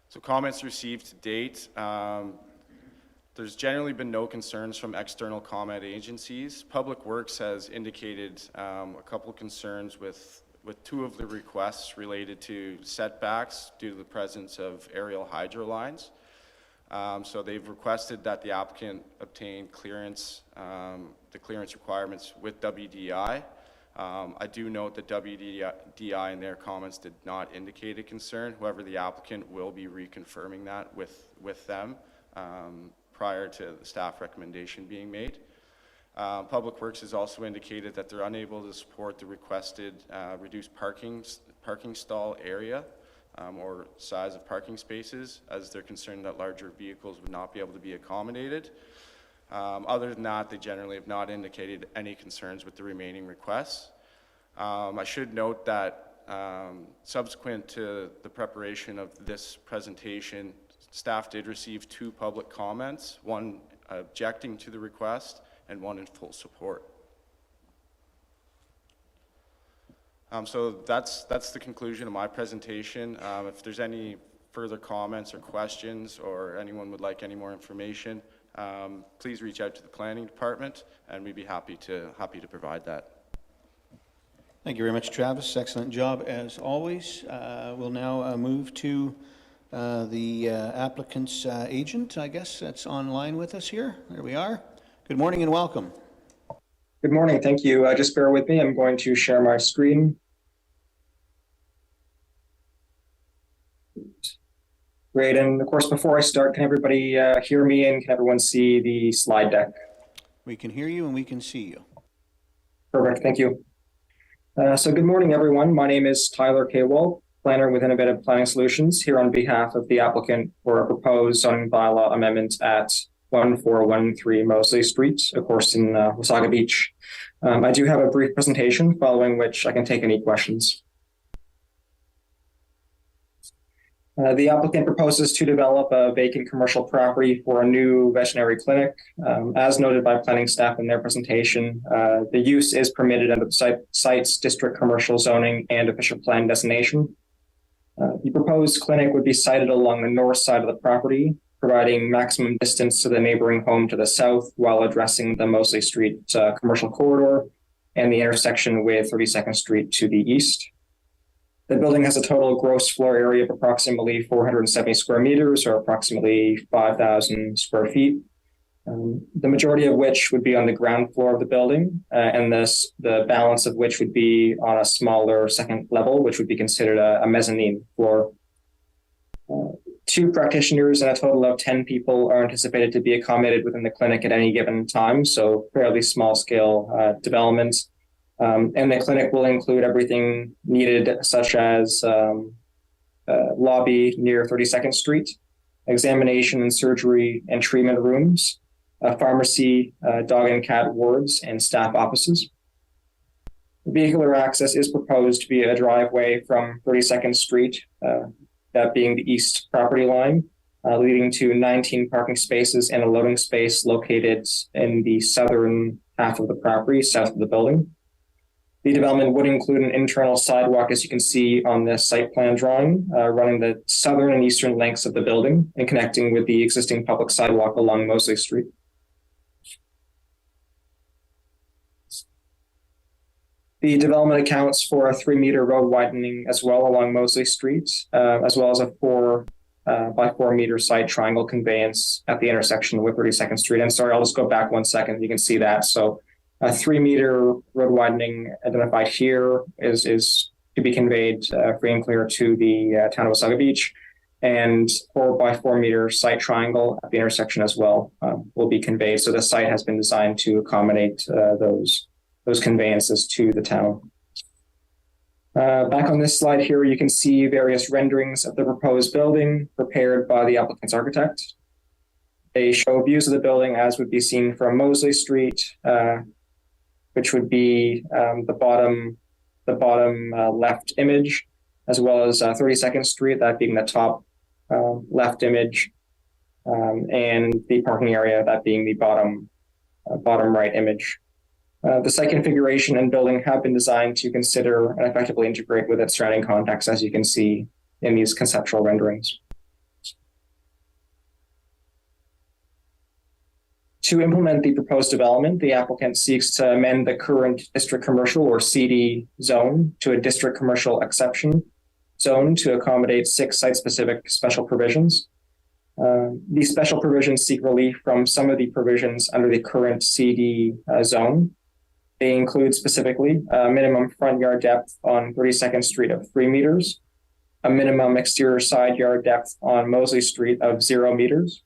So comments received to date, there's generally been no concerns from external comment agencies. Public Works has indicated a couple of concerns with two of the requests related to setbacks due to the presence of aerial hydro lines. So they've requested that the applicant obtain clearance, the clearance requirements with WDI. I do note that WDI in their comments did not indicate a concern. However, the applicant will be reconfirming that with them prior to the staff recommendation being made. Public Works has also indicated that they're unable to support the requested reduced parking stall area or size of parking spaces, as they're concerned that larger vehicles would not be able to be accommodated. Other than that, they generally have not indicated any concerns with the remaining requests. I should note that subsequent to the preparation of this presentation, staff did receive 2 public comments, one objecting to the request and one in full support. So that's the conclusion of my presentation. If there's any further comments or questions, or anyone would like any more information, please reach out to the planning department, and we'd be happy to provide that. Thank you very much, Travis. Excellent job as always. We'll now move to the applicant's agent, I guess, that's online with us here. There we are. Good morning and welcome. Good morning. Thank you. Just bear with me. I'm going to share my screen. Great. And of course, before I start, can everybody hear me, and can everyone see the slide deck? We can hear you and we can see you. Perfect. Thank you. So good morning, everyone. My name is Tyler Kawal, planner with Innovative Planning Solutions, here on behalf of the applicant for a proposed zoning bylaw amendment at 1413 Mosley Street, of course, in Wasaga Beach. I do have a brief presentation, following which I can take any questions. The applicant proposes to develop a vacant commercial property for a new veterinary clinic. As noted by planning staff in their presentation, the use is permitted under the site's district commercial zoning and official plan designation. The proposed clinic would be sited along the north side of the property, providing maximum distance to the neighboring home to the south while addressing the Mosley Street commercial corridor and the intersection with 32nd Street to the east. The building has a total gross floor area of approximately 470 square meters, or approximately 5,000 square feet. The majority of which would be on the ground floor of the building, and the balance of which would be on a smaller second level, which would be considered a mezzanine floor. 2 practitioners and a total of 10 people are anticipated to be accommodated within the clinic at any given time, so fairly small scale development. And the clinic will include everything needed, such as lobby near 32nd Street, examination and surgery and treatment rooms, a pharmacy, dog and cat wards, and staff offices. Vehicular access is proposed via a driveway from 32nd Street, that being the east property line, leading to 19 parking spaces and a loading space located in the southern half of the property, south of the building. The development would include an internal sidewalk, as you can see on the site plan drawing, running the southern and eastern lengths of the building and connecting with the existing public sidewalk along Mosley Street. The development accounts for a 3-meter road widening as well along Mosley Street, as well as a 4 by 4 meter side triangle conveyance at the intersection with 32nd Street. And sorry, I'll just go back 1 second. You can see that. So a 3-meter road widening identified here is to be conveyed free and clear to the town of Wasaga Beach, and 4 by 4 meter site triangle at the intersection as well will be conveyed. So the site has been designed to accommodate those conveyances to the town. Back on this slide here, you can see various renderings of the proposed building prepared by the applicant's architect. They show views of the building as would be seen from Mosley Street, which would be the bottom left image, as well as 32nd Street, that being the top left image, and the parking area, that being the bottom right image. The site configuration and building have been designed to consider and effectively integrate with its surrounding context, as you can see in these conceptual renderings. To implement the proposed development, the applicant seeks to amend the current district commercial, or CD, zone to a district commercial exception zone to accommodate 6 site-specific special provisions. These special provisions seek relief from some of the provisions under the current CD zone. They include specifically a minimum front yard depth on 32nd Street of 3 meters, a minimum exterior side yard depth on Mosley Street of 0 meters,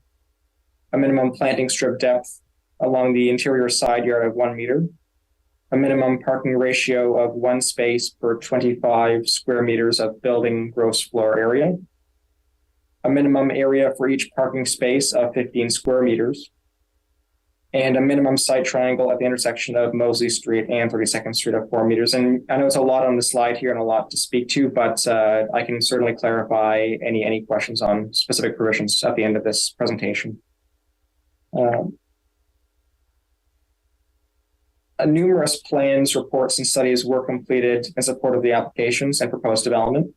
a minimum planting strip depth along the interior side yard of 1 meter, a minimum parking ratio of 1 space per 25 square meters of building gross floor area, a minimum area for each parking space of 15 square meters, and a minimum site triangle at the intersection of Mosley Street and 32nd Street of 4 meters. And I know it's a lot on the slide here and a lot to speak to, but I can certainly clarify any questions on specific provisions at the end of this presentation. Numerous plans, reports, and studies were completed in support of the applications and proposed development.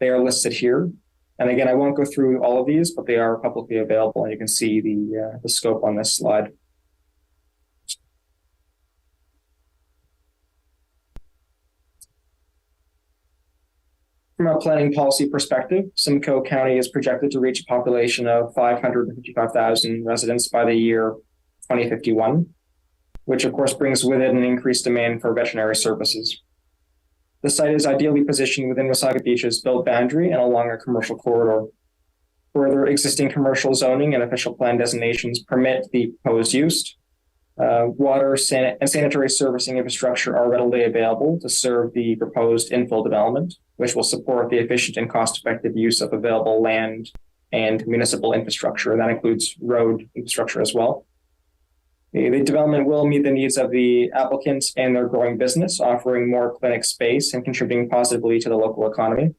They are listed here. And again, I won't go through all of these, but they are publicly available, and you can see the scope on this slide. From a planning policy perspective, Simcoe County is projected to reach a population of 555,000 residents by the year 2051, which of course brings with it an increased demand for veterinary services. The site is ideally positioned within Wasaga Beach's built boundary and along a commercial corridor. Further, existing commercial zoning and official plan designations permit the proposed use. Water and sanitary servicing infrastructure are readily available to serve the proposed infill development, which will support the efficient and cost-effective use of available land and municipal infrastructure, and that includes road infrastructure as well. The development will meet the needs of the applicants and their growing business, offering more clinic space and contributing positively to the local economy.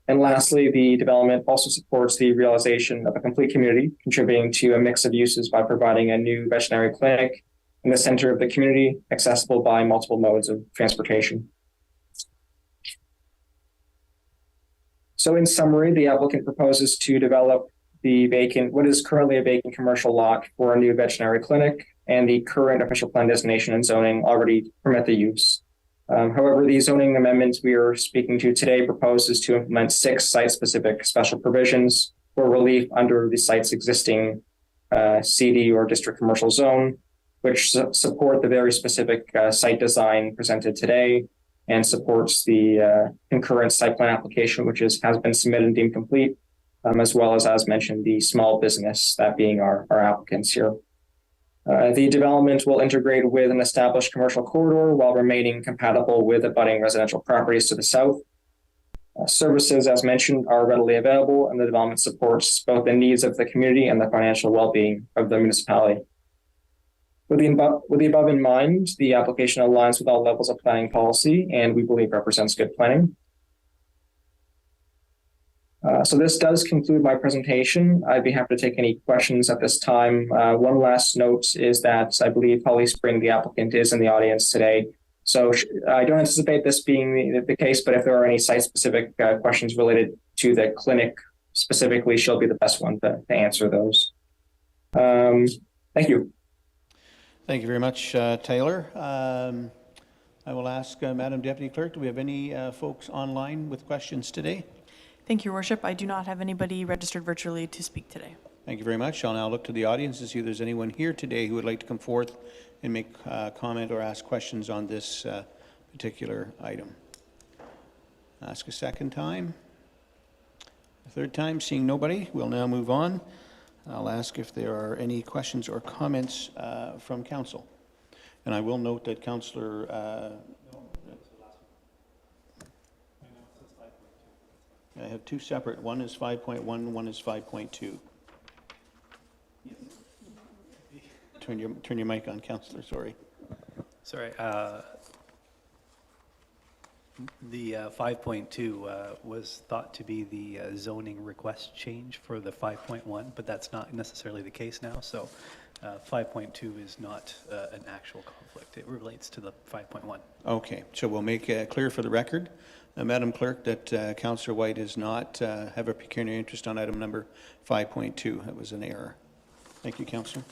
And lastly, the development also supports the realization of a complete community, contributing to a mix of uses by providing a new veterinary clinic in the center of the community, accessible by multiple modes of transportation. So in summary, the applicant proposes to develop what is currently a vacant commercial lot for a new veterinary clinic, and the current official plan designation and zoning already permit the use. However, the zoning amendment we are speaking to today proposes to implement 6 site-specific special provisions for relief under the site's existing CD or district commercial zone, which support the very specific site design presented today and supports the concurrent site plan application, which has been submitted and deemed complete, as well as mentioned, the small business, that being our applicants here. The development will integrate with an established commercial corridor while remaining compatible with abutting residential properties to the south. Services, as mentioned, are readily available, and the development supports both the needs of the community and the financial well-being of the municipality. With the above in mind, the application aligns with all levels of planning policy and we believe represents good planning. So this does conclude my presentation. I'd be happy to take any questions at this time. One last note is that I believe Holly Spring, the applicant, is in the audience today. So I don't anticipate this being the case, but if there are any site-specific questions related to the clinic specifically, she'll be the best one to answer those. Thank you. Thank you very much, Taylor. I will ask Madam Deputy Clerk, do we have any folks online with questions today? Thank you, Your Worship. I do not have anybody registered virtually to speak today. Thank you very much. I'll now look to the audience to see if there's anyone here today who would like to come forth and make comment or ask questions on this particular item. Ask a second time. A third time, seeing nobody, we'll now move on. I'll ask if there are any questions or comments from council. And I will note that Councillor I have 2 separate. One is 5.1, one is 5.2. Turn your mic on, Councillor, sorry. Sorry, the 5.2 was thought to be the zoning request change for the 5.1, but that's not necessarily the case now. So 5.2 is not an actual conflict. It relates to the 5.1. Okay, so we'll make clear for the record, Madam Clerk, that Councillor White does not have a pecuniary interest on item number 5.2. That was an error. Thank you, Councillor.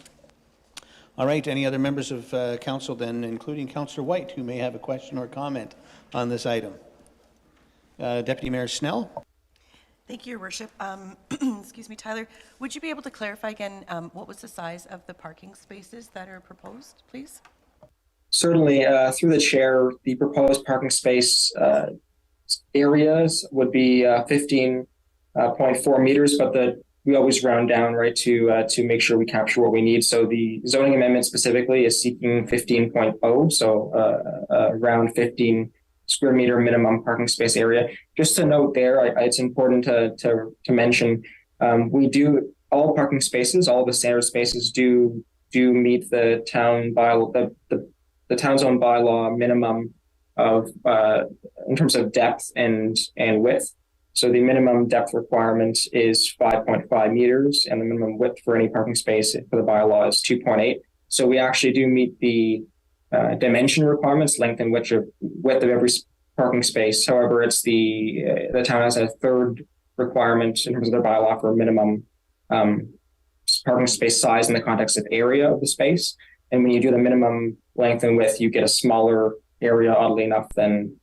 All right, any other members of council then, including Councillor White, who may have a question or comment on this item? Deputy Mayor Snell. Thank you, Your Worship. Excuse me, Tyler, would you be able to clarify again what was the size of the parking spaces that are proposed, please? Certainly, through the chair, the proposed parking space areas would be 15.4 meters, but we always round down, right, to make sure we capture what we need. So the zoning amendment specifically is seeking 15.0, so around 15 square meter minimum parking space area. Just to note there, it's important to mention, we do, all parking spaces, all the standard spaces do meet the town bylaw, the town zone bylaw minimum of in terms of depth and width. So the minimum depth requirement is 5.5 meters, and the minimum width for any parking space for the bylaw is 2.8. So we actually do meet the dimension requirements, length and width of every parking space. However, it's the town has a third requirement in terms of their bylaw for minimum parking space size in the context of area of the space. And when you do the minimum length and width, you get a smaller area, oddly enough, than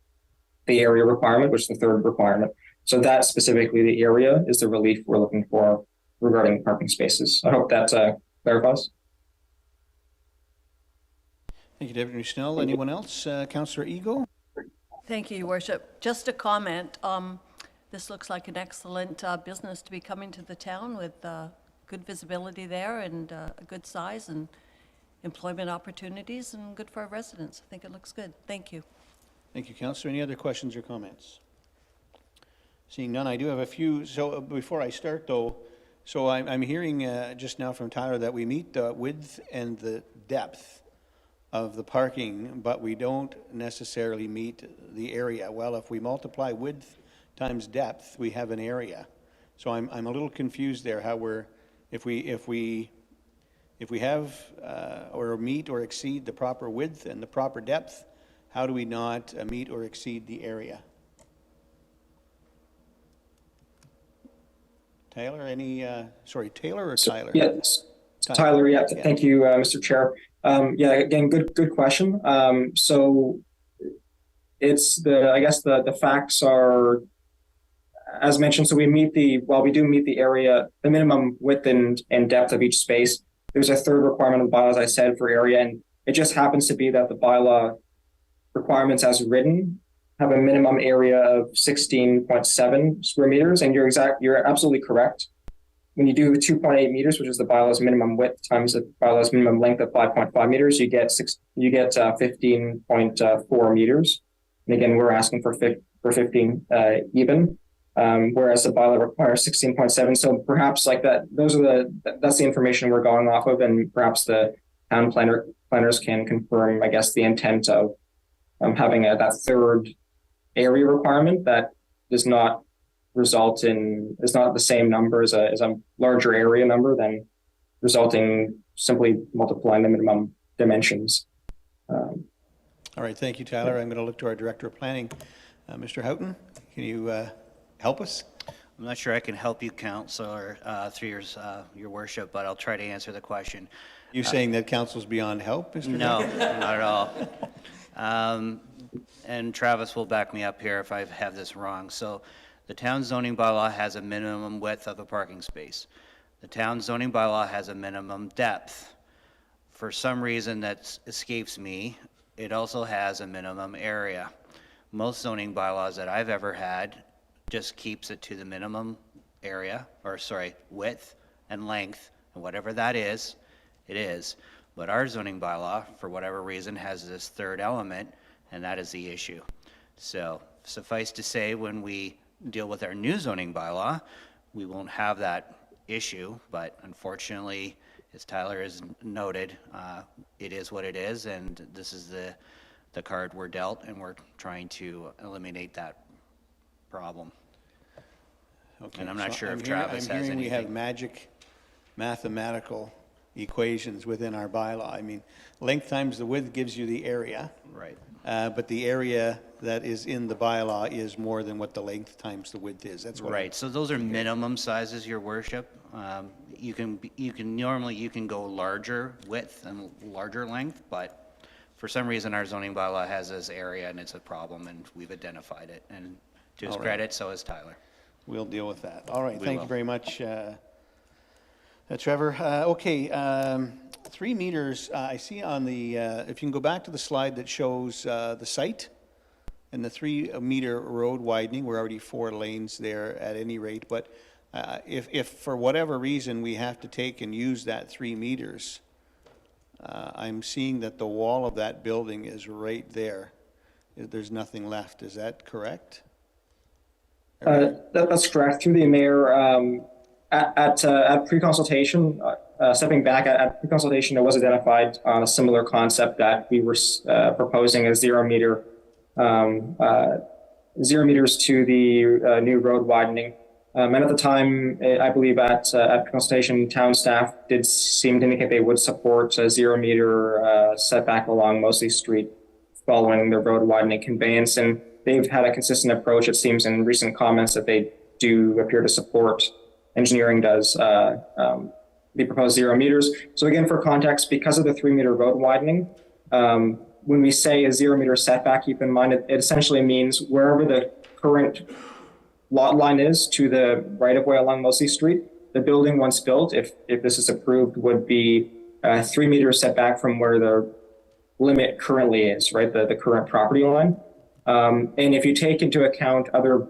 the area requirement, which is the third requirement. So that specifically, the area is the relief we're looking for regarding parking spaces. I hope that clarifies. Thank you, Deputy Snell. Anyone else? Councillor Ego? Thank you, Your Worship. Just a comment. This looks like an excellent business to be coming to the town with good visibility there and a good size and employment opportunities and good for our residents. I think it looks good. Thank you. Thank you, Councillor. Any other questions or comments? Seeing none, I do have a few. So before I start, though, so I'm hearing just now from Tyler that we meet the width and the depth of the parking, but we don't necessarily meet the area. Well, if we multiply width times depth, we have an area. So I'm a little confused there. How we're if we have or meet or exceed the proper width and the proper depth, how do we not meet or exceed the area? Taylor, Taylor or Tyler? Yes, Tyler, yeah. Thank you, Mr. Chair. Yeah, again, good question. So I guess the facts are, as mentioned, so while we do meet the minimum width and depth of each space, there's a third requirement of the bylaw, as I said, for area, and it just happens to be that the bylaw requirements as written have a minimum area of 16.7 square meters, and you're absolutely correct. When you do 2.8 meters, which is the bylaw's minimum width times the bylaw's minimum length of 5.5 meters, you get 15.4 meters. And again, we're asking for 15 even, whereas the bylaw requires 16.7. So perhaps like that, that's the information we're going off of, and perhaps the town planners can confirm, I guess, the intent of having that third area requirement that does not result in, is not the same number as a larger area number than resulting simply multiplying the minimum dimensions. All right, thank you, Tyler. I'm going to look to our Director of Planning. Mr. Houghton, can you help us? I'm not sure I can help you, Councillor, through your worship, but I'll try to answer the question. You saying that council's beyond help, Mr. No, not at all. And Travis will back me up here if I have this wrong. So the town zoning bylaw has a minimum width of a parking space. The town zoning bylaw has a minimum depth. For some reason that escapes me, it also has a minimum area. Most zoning bylaws that I've ever had just keeps it to the minimum area, or sorry, width and length, and whatever that is, it is. But our zoning bylaw, for whatever reason, has this third element, and that is the issue. So suffice to say, when we deal with our new zoning bylaw, we won't have that issue, but unfortunately, as Tyler has noted, it is what it is, and this is the card we're dealt, and we're trying to eliminate that problem. Okay, And I'm not so sure if I'm Travis has hearing we have anything. magic mathematical equations within our bylaw. I mean, length times the width gives you the area. Right. But the area that is in the bylaw is more than what the length times the width is. That's what Right, so those are minimum sizes, your worship. You can go larger width and larger length, but for some reason our zoning bylaw has this area and it's a problem, and we've identified it. And to his All right. credit, so has Tyler. We'll deal with that. All right, We thank will. you very much, Trevor. Okay, 3 meters, I see on the, if you can go back to the slide that shows the site and the 3 meter road widening, we're already 4 lanes there at any rate, but if for whatever reason we have to take and use that 3 meters, I'm seeing that the wall of that building is right there. There's nothing left. Is that correct? That's correct. Through the mayor, at pre-consultation, stepping back at pre-consultation, it was identified on a similar concept that we were proposing a 0 meter, 0 meters to the new road widening. And at the time, I believe at pre-consultation, town staff did seem to indicate they would support a 0 meter setback along Mosley Street following the road widening conveyance. And they've had a consistent approach, it seems, in recent comments that they do appear to support. Engineering does the proposed 0 meters. So again, for context, because of the 3 meter road widening, when we say a 0 meter setback, keep in mind it essentially means wherever the current lot line is to the right of way along Mosley Street, the building once built, if this is approved, would be 3 meters setback from where the limit currently is, right? The current property line. And if you take into account other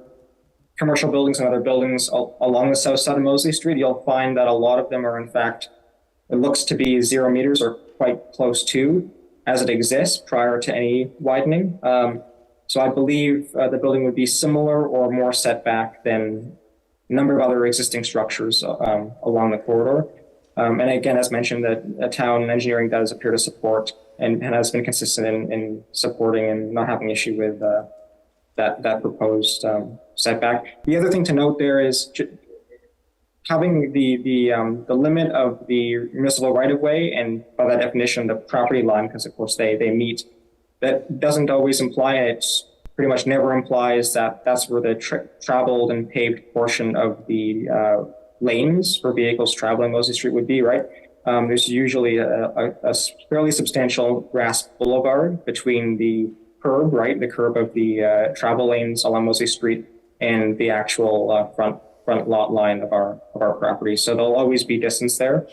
commercial buildings and other buildings along the south side of Mosley Street, you'll find that a lot of them are in fact, it looks to be 0 meters or quite close to as it exists prior to any widening. So I believe the building would be similar or more setback than a number of other existing structures along the corridor. And again, as mentioned, the town engineering does appear to support and has been consistent in supporting and not having issue with that proposed setback. The other thing to note there is having the limit of the municipal right of way, and by that definition, the property line, because of course they meet. That doesn't always imply, it pretty much never implies that that's where the traveled and paved portion of the lanes for vehicles traveling Mosley Street would be, right? There's usually a fairly substantial grass boulevard between the curb, right? The curb of the travel lanes along Mosley Street and the actual front lot line of our property. So there'll always be distance there.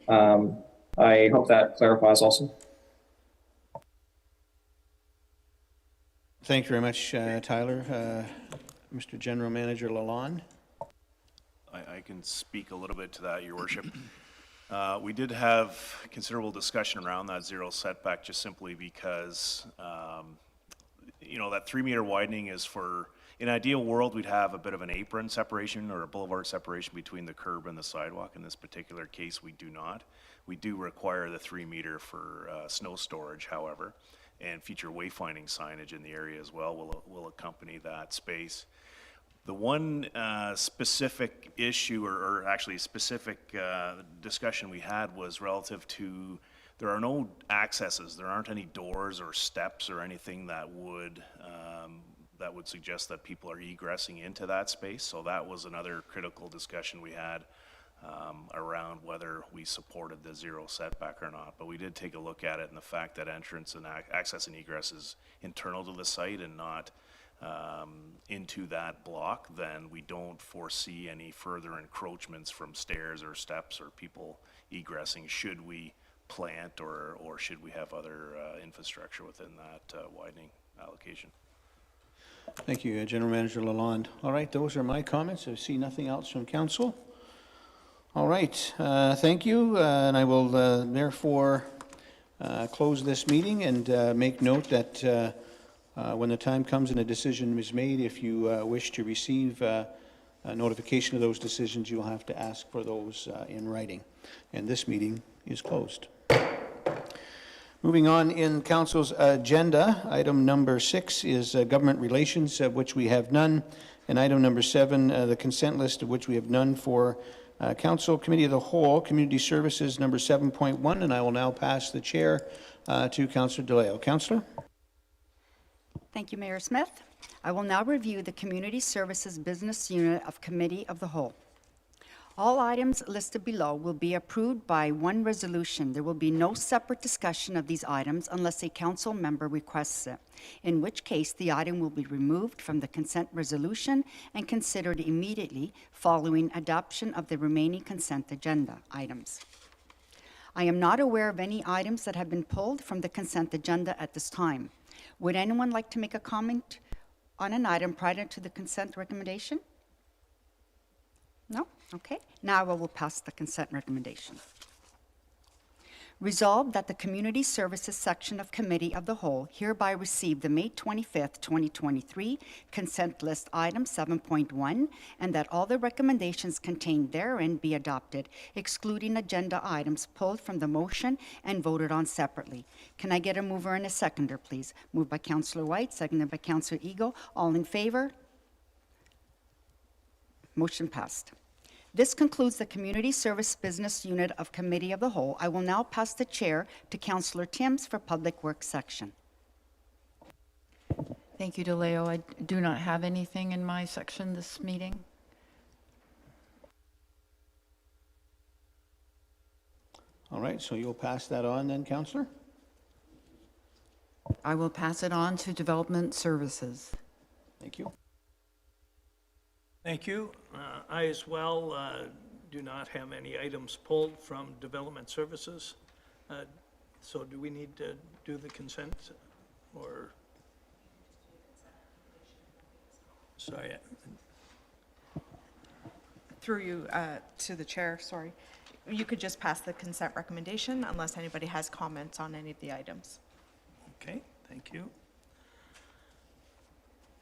I hope that clarifies also. Thank you very much, Tyler. Mr. General Manager Lalonde. I can speak a little bit to that, Your Worship. We did have considerable discussion around that zero setback just simply because, you know, that 3-meter widening is for, in an ideal world, we'd have a bit of an apron separation or a boulevard separation between the curb and the sidewalk. In this particular case, we do not. We do require the 3-meter for snow storage, however, and future wayfinding signage in the area as well will accompany that space. The one specific issue, or actually specific discussion we had was relative to, there are no accesses, there aren't any doors or steps or anything that would suggest that people are egressing into that space. So that was another critical discussion we had around whether we supported the zero setback or not. But we did take a look at it and the fact that entrance and access and egress is internal to the site and not into that block, then we don't foresee any further encroachments from stairs or steps or people egressing should we plant or should we have other infrastructure within that widening allocation. Thank you, General Manager Lalonde. All right, those are my comments. I see nothing else from council. All right, thank you, and I will therefore close this meeting and make note that when the time comes and a decision is made, if you wish to receive a notification of those decisions, you'll have to ask for those in writing. And this meeting is closed. Moving on in council's agenda, item number 6 is government relations, of which we have none, and item number 7, the consent list, of which we have none for Council Committee of the Whole, Community Services number 7.1, and I will now pass the chair to Councillor DeLeo. Councillor? Thank you, Mayor Smith. I will now review the Community Services Business Unit of Committee of the Whole. All items listed below will be approved by one resolution. There will be no separate discussion of these items unless a council member requests it, in which case the item will be removed from the consent resolution and considered immediately following adoption of the remaining consent agenda items. I am not aware of any items that have been pulled from the consent agenda at this time. Would anyone like to make a comment on an item prior to the consent recommendation? No? Okay. Now I will pass the consent recommendation. Resolved that the Community Services section of Committee of the Whole hereby receive the May 25th, 2023 consent list item 7.1 and that all the recommendations contained therein be adopted, excluding agenda items pulled from the motion and voted on separately. Can I get a mover and a seconder, please? Moved by Councillor White, seconded by Councillor Eagle. All in favor? Motion passed. This concludes the Community Service Business Unit of Committee of the Whole. I will now pass the chair to Councillor Timms for Public Works section. Thank you, DeLeo. I do not have anything in my section this meeting. All right, so you'll pass that on then, Councillor? I will pass it on to Development Services. Thank you. Thank you. I as well do not have any items pulled from Development Services. So do we need to do the consent or? Sorry. Through you to the chair, sorry. You could just pass the consent recommendation unless anybody has comments on any of the items. Okay, thank you.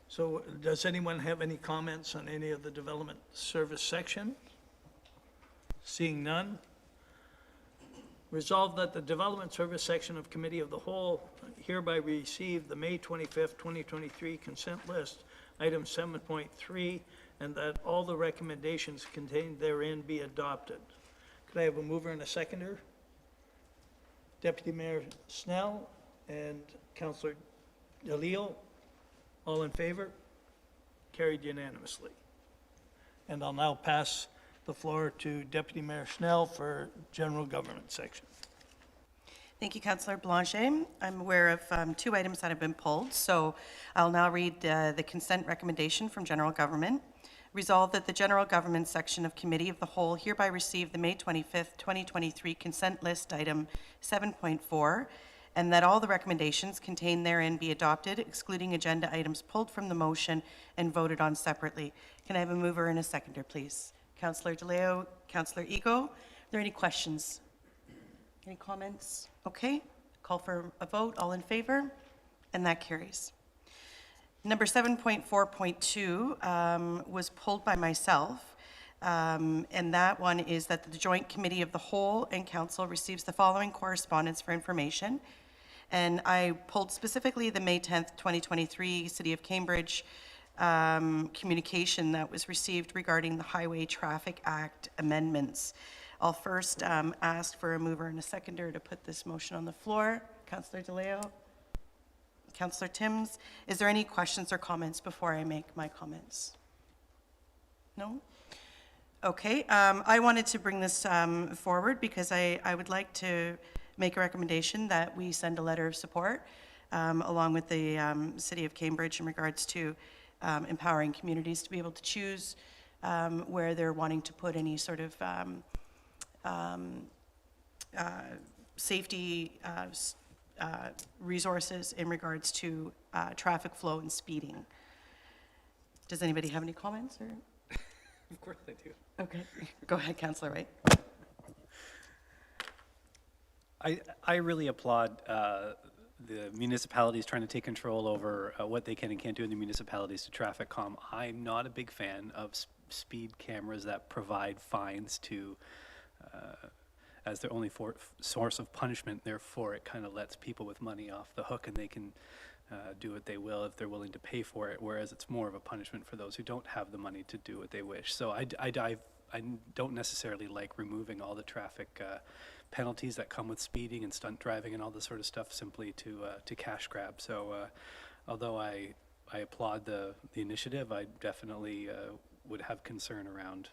So does anyone have any comments on any of the Development Service section? Seeing none. Resolved that the Development Service section of Committee of the Whole hereby receive the May 25th, 2023 consent list, item 7.3, and that all the recommendations contained therein be adopted. Could I have a mover and a seconder? Deputy Mayor Snell and Councillor DeLeo. All in favor? Carried unanimously. And I'll now pass the floor to Deputy Mayor Schnell for General Government section. Thank you, Councillor Blanchet. I'm aware of 2 items that have been pulled, so I'll now read the consent recommendation from General Government. Resolved that the General Government section of Committee of the Whole hereby receive the May 25th, 2023 consent list item 7.4, and that all the recommendations contained therein be adopted, excluding agenda items pulled from the motion and voted on separately. Can I have a mover and a seconder, please? Councillor DeLeo, Councillor Ego. Are there any questions? Any comments? Okay. Call for a vote. All in favor? And that carries. Number 7.4.2 was pulled by myself, and that one is that the Joint Committee of the Whole and Council receives the following correspondence for information. And I pulled specifically the May 10th, 2023 City of Cambridge communication that was received regarding the Highway Traffic Act amendments. I'll first ask for a mover and a seconder to put this motion on the floor. Councillor DeLeo. Councillor Timms, is there any questions or comments before I make my comments? No? Okay, I wanted to bring this forward because I would like to make a recommendation that we send a letter of support along with the City of Cambridge in regards to empowering communities to be able to choose where they're wanting to put any sort of safety resources in regards to traffic flow and speeding. Does anybody have any comments? Or? Of course I do. Okay, go ahead, Councillor White. I really applaud the municipalities trying to take control over what they can and can't do in the municipalities to traffic calm. I'm not a big fan of speed cameras that provide fines to as their only source of punishment. Therefore, it kind of lets people with money off the hook, and they can do what they will if they're willing to pay for it, whereas it's more of a punishment for those who don't have the money to do what they wish. So I don't necessarily like removing all the traffic penalties that come with speeding and stunt driving and all this sort of stuff simply to cash grab. So although I applaud the initiative, I definitely would have concern around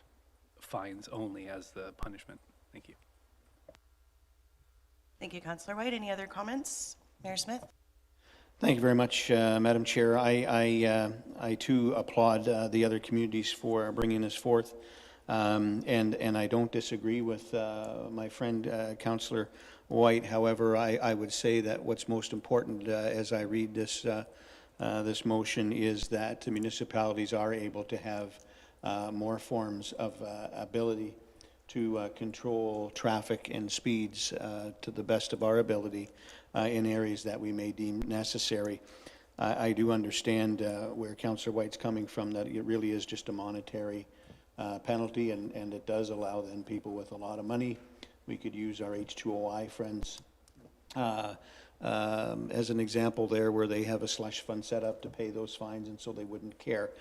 fines only as the punishment. Thank you. Thank you, Councillor White. Any other comments? Mayor Smith? Thank you very much, Madam Chair. I too applaud the other communities for bringing this forth, and I don't disagree with my friend Councillor White. However, I would say that what's most important as I read this this motion is that the municipalities are able to have more forms of ability to control traffic and speeds to the best of our ability in areas that we may deem necessary. I do understand where Councillor White's coming from, that it really is just a monetary penalty, and it does allow then people with a lot of money. We could use our H2OI friends as an example there, where they have a slush fund set up to pay those fines, and so they wouldn't care.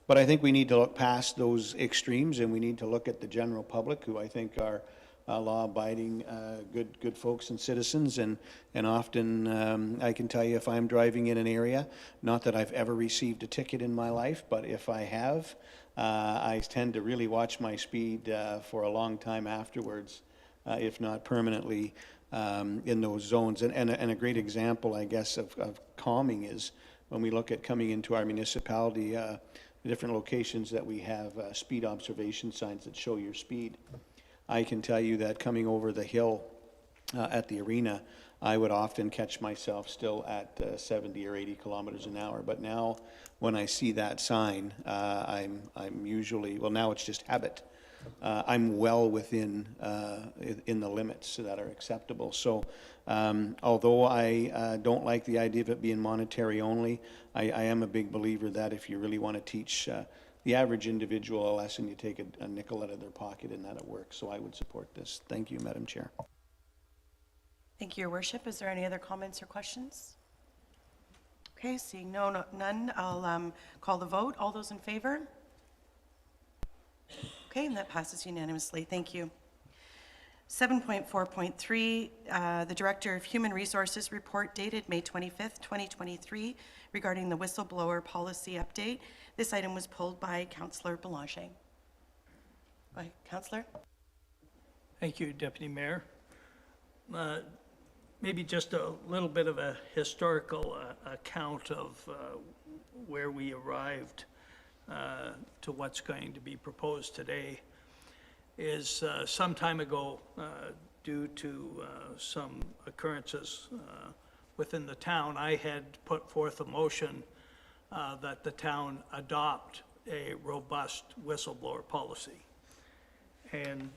But I think we need to look past those extremes, and we need to look at the general public, who I think are law-abiding, good folks and citizens. And often I can tell you, if I'm driving in an area, not that I've ever received a ticket in my life, but if I have, I tend to really watch my speed for a long time afterwards, if not permanently, in those zones. And a great example, I guess, of calming is when we look at coming into our municipality, the different locations that we have speed observation signs that show your speed. I can tell you that coming over the hill at the arena, I would often catch myself still at 70 or 80 kilometers an hour. But now when I see that sign, I'm usually, well, now it's just habit. I'm well within in the limits that are acceptable. So although I don't like the idea of it being monetary only, I am a big believer that if you really want to teach the average individual a lesson, you take a nickel out of their pocket, and that it works. So I would support this. Thank you, Madam Chair. Thank you, Your Worship. Is there any other comments or questions? Okay, seeing none, I'll call the vote. All those in favor? Okay, and that passes unanimously. Thank you. 7.4.3, the Director of Human Resources report dated May 25th, 2023, regarding the whistleblower policy update. This item was pulled by Councillor Belanger. Councillor? Thank you, Deputy Mayor. maybe just a little bit of a historical account of where we arrived to what's going to be proposed today. Is some time ago, due to some occurrences within the town, I had put forth a motion that the town adopt a robust whistleblower policy. And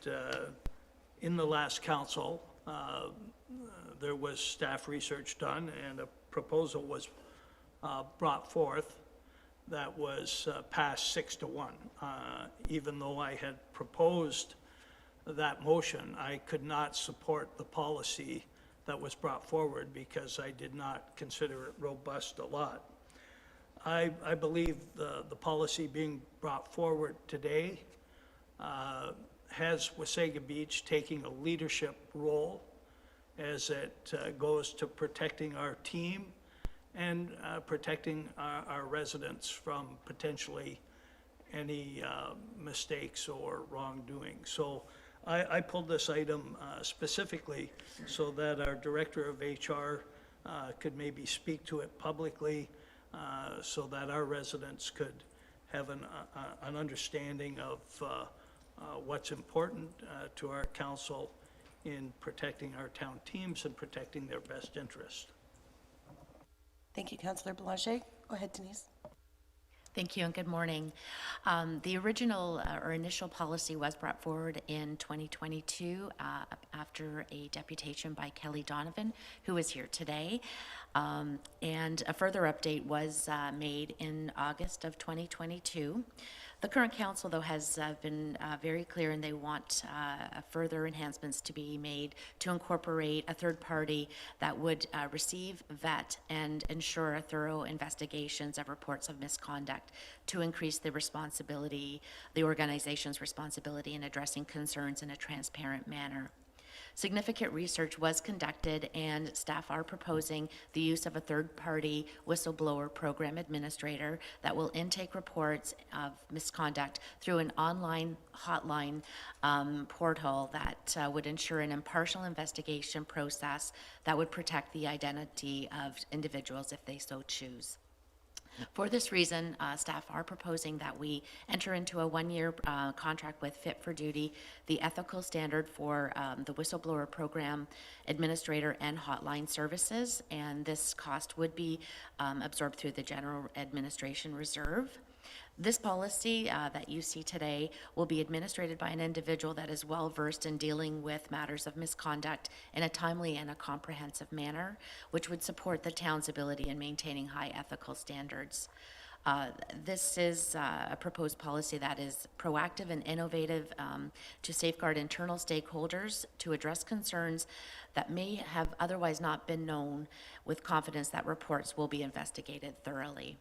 in the last council, there was staff research done and a proposal was brought forth that was passed 6-1. Even though I had proposed that motion, I could not support the policy that was brought forward because I did not consider it robust a lot. I believe the policy being brought forward today has Wasaga Beach taking a leadership role as it goes to protecting our team and protecting our residents from potentially any mistakes or wrongdoing. So I pulled this item specifically so that our Director of HR could maybe speak to it publicly so that our residents could have an understanding of what's important to our council in protecting our town teams and protecting their best interest. Thank you, Councillor Belanger. Go ahead, Denise. Thank you and good morning. The original or initial policy was brought forward in 2022 after a deputation by Kelly Donovan, who is here today. And a further update was made in August of 2022. The current council, though, has been very clear, and they want further enhancements to be made to incorporate a third party that would receive, vet, and ensure thorough investigations of reports of misconduct to increase the responsibility, the organization's responsibility in addressing concerns in a transparent manner. Significant research was conducted, and staff are proposing the use of a third-party whistleblower program administrator that will intake reports of misconduct through an online hotline portal that would ensure an impartial investigation process that would protect the identity of individuals if they so choose. For this reason, staff are proposing that we enter into a one-year contract with Fit for Duty, the ethical standard for the whistleblower program administrator and hotline services, and this cost would be absorbed through the general administration reserve. This policy that you see today will be administered by an individual that is well versed in dealing with matters of misconduct in a timely and a comprehensive manner, which would support the town's ability in maintaining high ethical standards. This is a proposed policy that is proactive and innovative to safeguard internal stakeholders, to address concerns that may have otherwise not been known, with confidence that reports will be investigated thoroughly.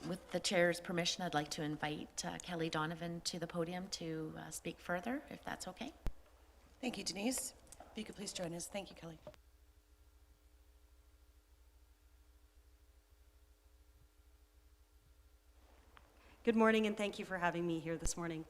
With the chair's permission, I'd like to invite Kelly Donovan to the podium to speak further, if that's okay. Thank you, Denise. If you could please join us. Thank you, Kelly. Good morning, and thank you for having me here this morning.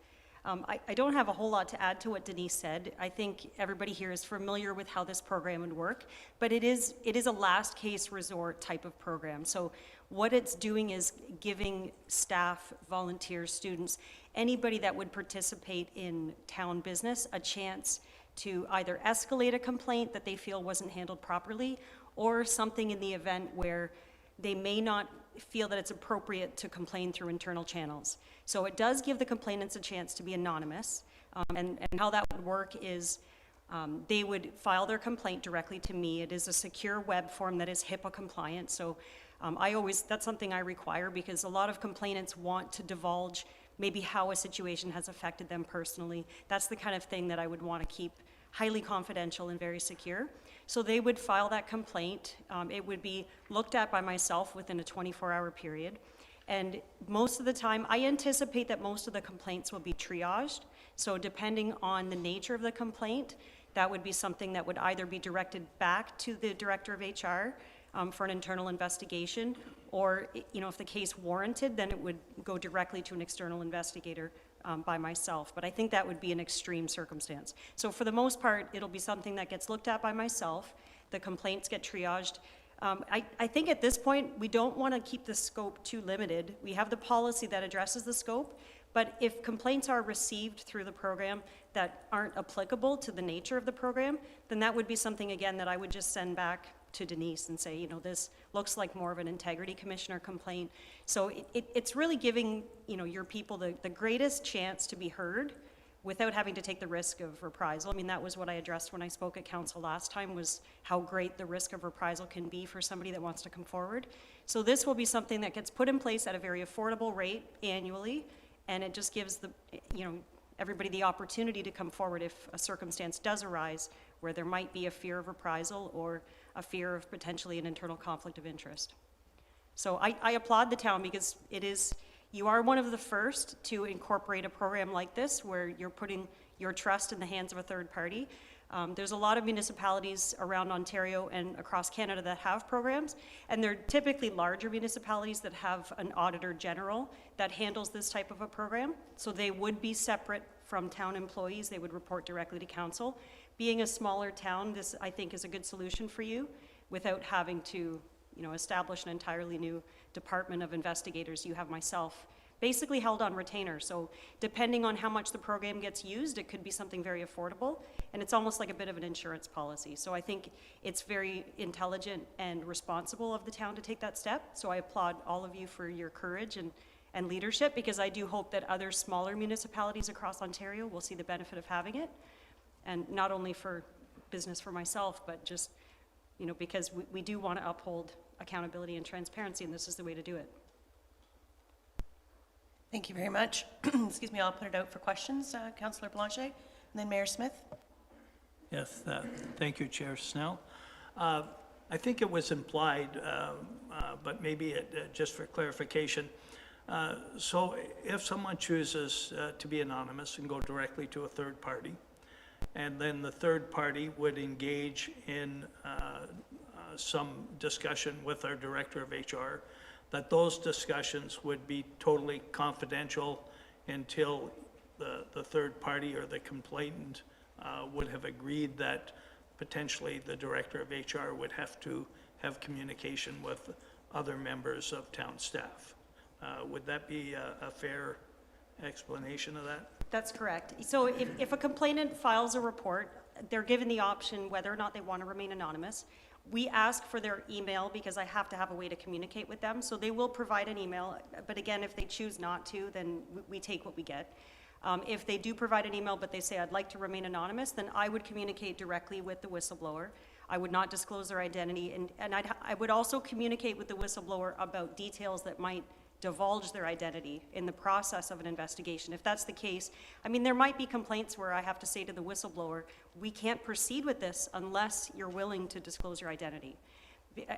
I don't have a whole lot to add to what Denise said. I think everybody here is familiar with how this program would work, but it is a last case resort type of program. So what it's doing is giving staff, volunteers, students, anybody that would participate in town business a chance to either escalate a complaint that they feel wasn't handled properly, or something in the event where they may not feel that it's appropriate to complain through internal channels. So it does give the complainants a chance to be anonymous, and how that would work is they would file their complaint directly to me. It is a secure web form that is HIPAA compliant, so that's something I require, because a lot of complainants want to divulge maybe how a situation has affected them personally. That's the kind of thing that I would want to keep highly confidential and very secure. So they would file that complaint. It would be looked at by myself within a 24-hour period. And most of the time, I anticipate that most of the complaints will be triaged. So depending on the nature of the complaint, that would be something that would either be directed back to the Director of HR for an internal investigation, or if the case warranted, then it would go directly to an external investigator by myself. But I think that would be an extreme circumstance. So for the most part, it'll be something that gets looked at by myself, the complaints get triaged. I think at this point, we don't want to keep the scope too limited. We have the policy that addresses the scope, but if complaints are received through the program that aren't applicable to the nature of the program, then that would be something, again, that I would just send back to Denise and say, you know, this looks like more of an integrity commissioner complaint. So it's really giving, you know, your people the greatest chance to be heard without having to take the risk of reprisal. I mean, that was what I addressed when I spoke at council last time, was how great the risk of reprisal can be for somebody that wants to come forward. So this will be something that gets put in place at a very affordable rate annually, and it just gives the, you know, everybody the opportunity to come forward if a circumstance does arise where there might be a fear of reprisal or a fear of potentially an internal conflict of interest. So I applaud the town, because you are one of the first to incorporate a program like this where you're putting your trust in the hands of a third party. There's a lot of municipalities around Ontario and across Canada that have programs, and they're typically larger municipalities that have an auditor general that handles this type of a program. So they would be separate from town employees. They would report directly to council. Being a smaller town, this I think is a good solution for you without having to, you know, establish an entirely new department of investigators. You have myself basically held on retainer. So depending on how much the program gets used, it could be something very affordable, and it's almost like a bit of an insurance policy. So I think it's very intelligent and responsible of the town to take that step. So I applaud all of you for your courage and leadership, because I do hope that other smaller municipalities across Ontario will see the benefit of having it, and not only for business for myself, but just, you know, because we do want to uphold accountability and transparency, and this is the way to do it. Thank you very much. Excuse me, I'll put it out for questions. Councillor Blanchet, and then Mayor Smith. Yes, thank you, Chair Snell. I think it was implied, but maybe just for clarification. So if someone chooses to be anonymous and go directly to a third party, and then the third party would engage in some discussion with our Director of HR, that those discussions would be totally confidential until the third party or the complainant would have agreed that potentially the Director of HR would have to have communication with other members of town staff. Would that be a fair explanation of that? That's correct. So if a complainant files a report, they're given the option whether or not they want to remain anonymous. We ask for their email because I have to have a way to communicate with them. So they will provide an email, but again, if they choose not to, then we take what we get. If they do provide an email, but they say, I'd like to remain anonymous, then I would communicate directly with the whistleblower. I would not disclose their identity, and I would also communicate with the whistleblower about details that might divulge their identity in the process of an investigation. If that's the case, I mean, there might be complaints where I have to say to the whistleblower, we can't proceed with this unless you're willing to disclose your identity.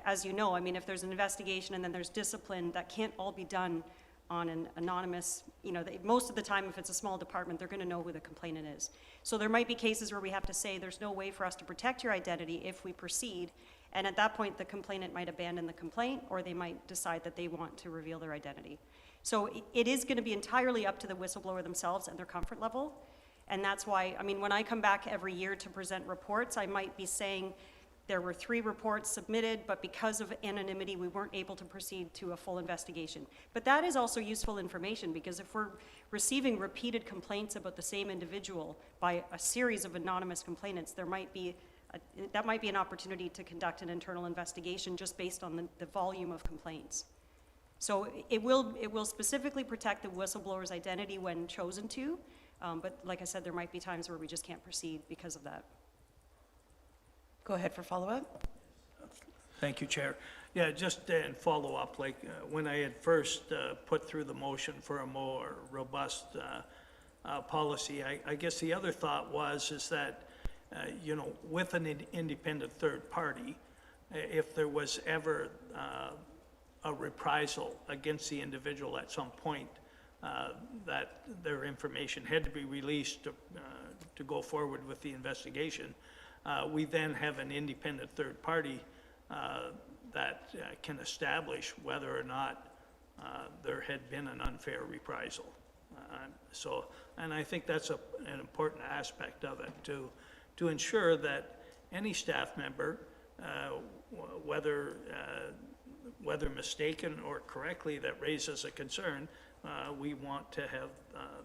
As you know, I mean, if there's an investigation and then there's discipline, that can't all be done on an anonymous, you know, most of the time if it's a small department, they're going to know who the complainant is. So there might be cases where we have to say there's no way for us to protect your identity if we proceed, and at that point the complainant might abandon the complaint, or they might decide that they want to reveal their identity. So it is going to be entirely up to the whistleblower themselves and their comfort level, and that's why, I mean, when I come back every year to present reports, I might be saying there were 3 reports submitted, but because of anonymity, we weren't able to proceed to a full investigation. But that is also useful information, because if we're receiving repeated complaints about the same individual by a series of anonymous complainants, there might be that might be an opportunity to conduct an internal investigation just based on the volume of complaints. So it will specifically protect the whistleblower's identity when chosen to, but like I said, there might be times where we just can't proceed because of that. Go ahead for follow-up. Thank you, Chair. Yeah, just in follow-up, like when I had first put through the motion for a more robust policy, I guess the other thought is that, you know, with an independent third party, if there was ever a reprisal against the individual at some point, that their information had to be released to go forward with the investigation, we then have an independent third party that can establish whether or not there had been an unfair reprisal. And I think that's an important aspect of it, to ensure that any staff member whether mistaken or correctly, that raises a concern, we want to have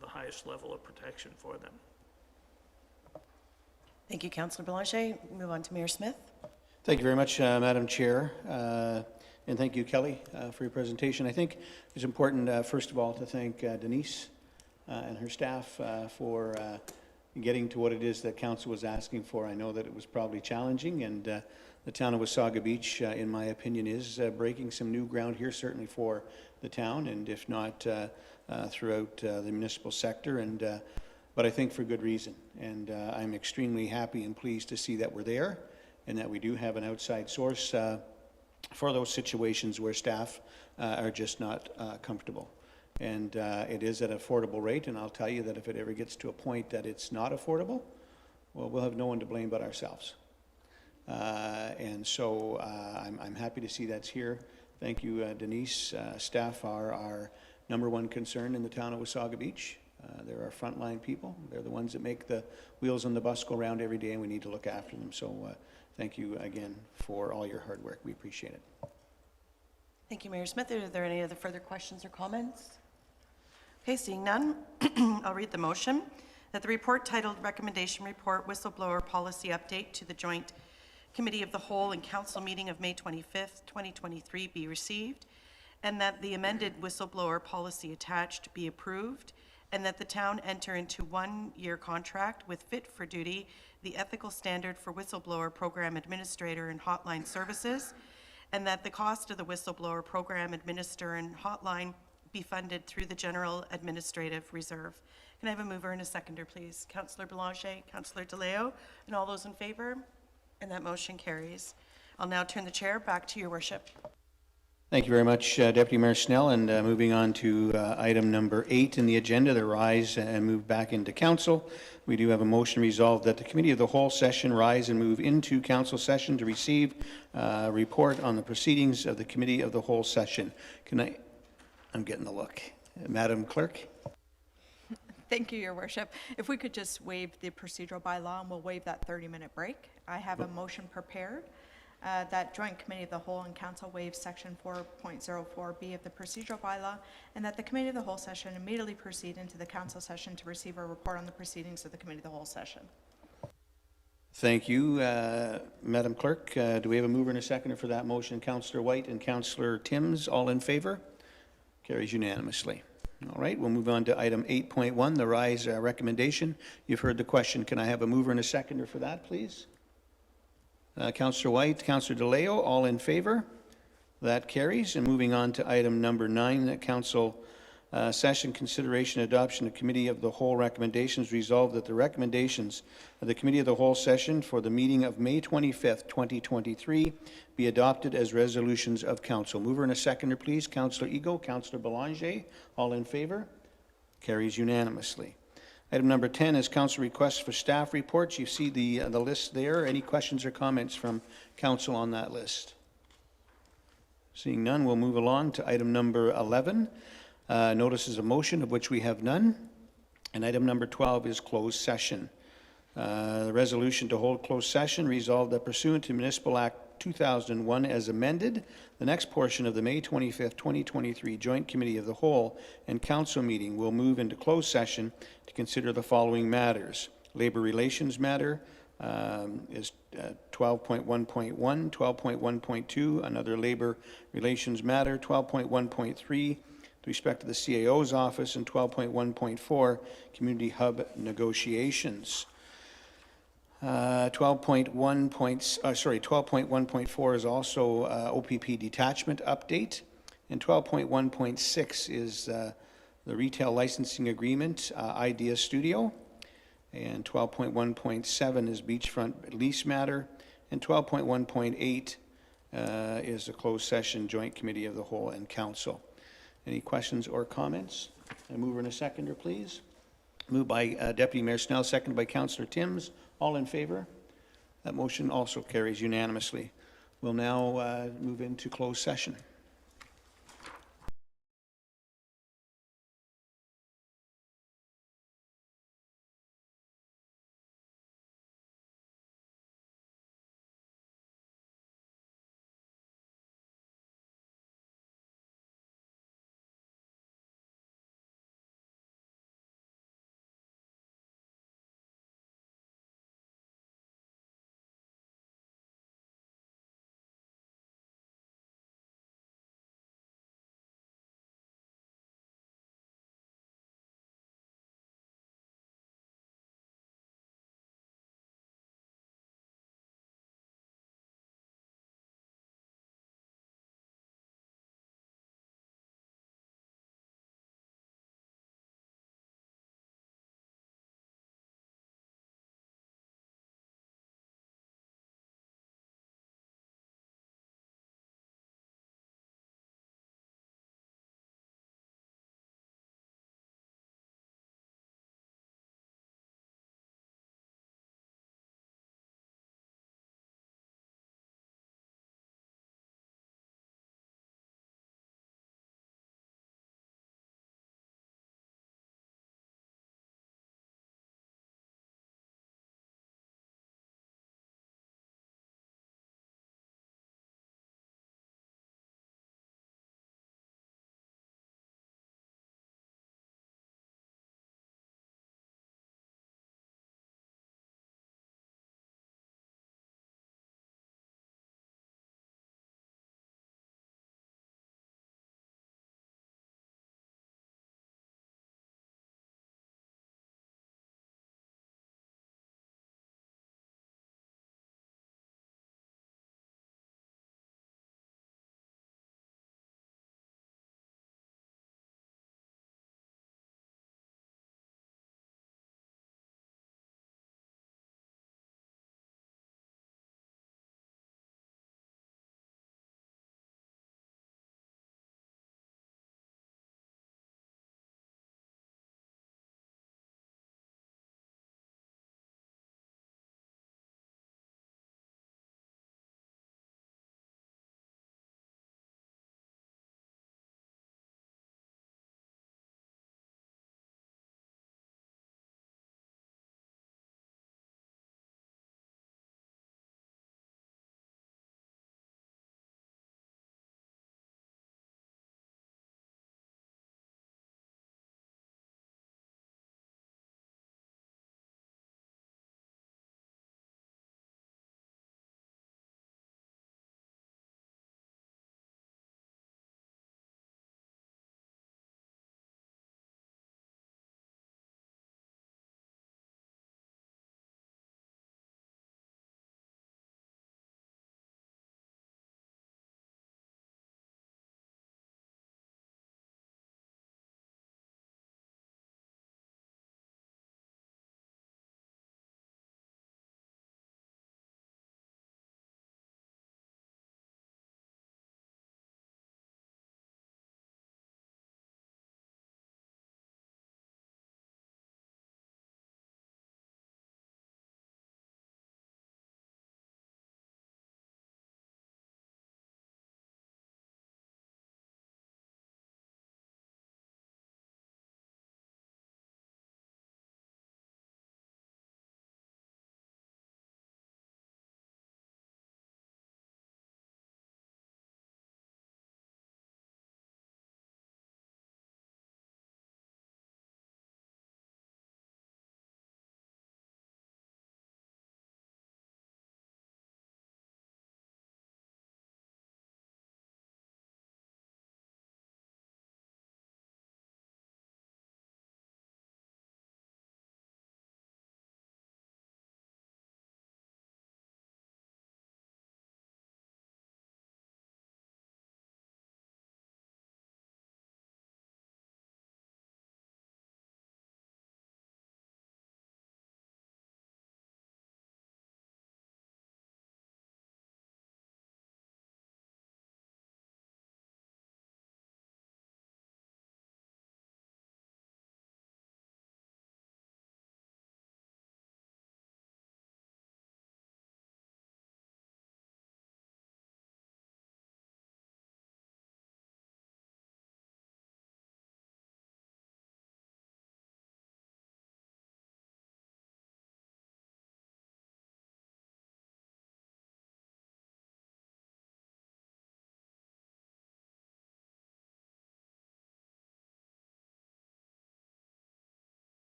the highest level of protection for them. Thank you, Councillor Belanger. Move on to Mayor Smith. Thank you very much, Madam Chair. And thank you, Kelly, for your presentation. I think it's important, first of all, to thank Denise and her staff for getting to what it is that Council was asking for. I know that it was probably challenging, and the town of Wasaga Beach, in my opinion, is breaking some new ground here, certainly for the town, and if not throughout the municipal sector, but I think for good reason. And I'm extremely happy and pleased to see that we're there and that we do have an outside source for those situations where staff are just not comfortable. And it is at an affordable rate, and I'll tell you that if it ever gets to a point that it's not affordable, well, we'll have no one to blame but ourselves. And so I'm happy to see that's here. Thank you, Denise. Staff are our #1 concern in the town of Wasaga Beach. They're our frontline people. They're the ones that make the wheels on the bus go round every day, and we need to look after them. So thank you again for all your hard work. We appreciate it. Thank you, Mayor Smith. Are there any other further questions or comments? Okay, seeing none, I'll read the motion that the report titled Recommendation Report Whistleblower Policy Update to the Joint Committee of the Whole and Council meeting of May 25th, 2023 be received, and that the amended whistleblower policy attached be approved, and that the town enter into 1-year contract with Fit for Duty, the ethical standard for whistleblower program administrator and hotline services, and that the cost of the whistleblower program administrator and hotline be funded through the General Administrative Reserve. Can I have a mover and a seconder, please? Councillor Belanger, Councillor DeLeo, and all those in favor? And that motion carries. I'll now turn the chair back to your worship. Thank you very much, Deputy Mayor Snell. And moving on to item number 8 in the agenda, the rise and move back into council. We do have a motion resolved that the Committee of the Whole session rise and move into council session to receive a report on the proceedings of the Committee of the Whole session. I'm getting the look. Madam Clerk. Thank you, Your Worship. If we could just waive the procedural bylaw, and we'll waive that 30-minute break. I have a motion prepared that Joint Committee of the Whole and Council waives Section 4.04B of the procedural bylaw, and that the Committee of the Whole session immediately proceed into the council session to receive a report on the proceedings of the Committee of the Whole session. Thank you, Madam Clerk. Do we have a mover and a seconder for that motion? Councillor White and Councillor Timms, all in favor? Carries unanimously. All right, we'll move on to item 8.1, the rise recommendation. You've heard the question. Can I have a mover and a seconder for that, please? Councillor White, Councillor DeLeo, all in favor? That carries. And moving on to item number 9, the council session consideration adoption of Committee of the Whole recommendations. Resolved that the recommendations of the Committee of the Whole session for the meeting of May 25th, 2023 be adopted as resolutions of council. Mover and a seconder, please. Councillor Ego, Councillor Belanger, all in favor? Carries unanimously. Item number 10 is council requests for staff reports. You see the list there. Any questions or comments from council on that list? Seeing none, we'll move along to item number 11. Notices of motion, of which we have none. And item number 12 is closed session. The resolution to hold closed session resolved that pursuant to Municipal Act 2001 as amended, the next portion of the May 25th, 2023 Joint Committee of the Whole and Council meeting will move into closed session to consider the following matters. Labor relations matter is 12.1.1, 12.1.2, another labor relations matter, 12.1.3, with respect to the CAO's office, and 12.1.4, community hub negotiations. 12.1.4 is also OPP detachment update, and 12.1.6 is the retail licensing agreement, Idea Studio, and 12.1.7 is beachfront lease matter, and 12.1.8 is a closed session joint committee of the whole and council. Any questions or comments? A mover and a seconder, please. Moved by Deputy Mayor Snell, seconded by Councillor Timms. All in favor? That motion also carries unanimously. We'll now move into closed session.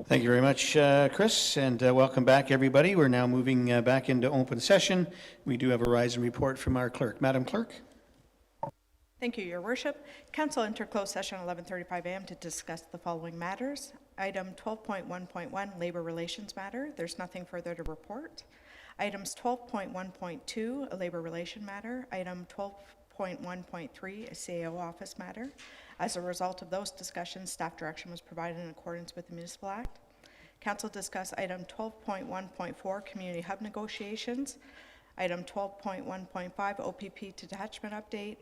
Thank you very much, Chris, and welcome back, everybody. We're now moving back into open session. We do have a rise and report from our clerk. Madam Clerk? Thank you, Your Worship. Council entered closed session 11:35 a.m. to discuss the following matters. Item 12.1.1, Labor Relations Matter. There's nothing further to report. Items 12.1.2, a Labor Relation Matter. Item 12.1.3, a CAO Office Matter. As a result of those discussions, staff direction was provided in accordance with the Municipal Act. Council discussed item 12.1.4, Community Hub Negotiations. Item 12.1.5, OPP Detachment Update.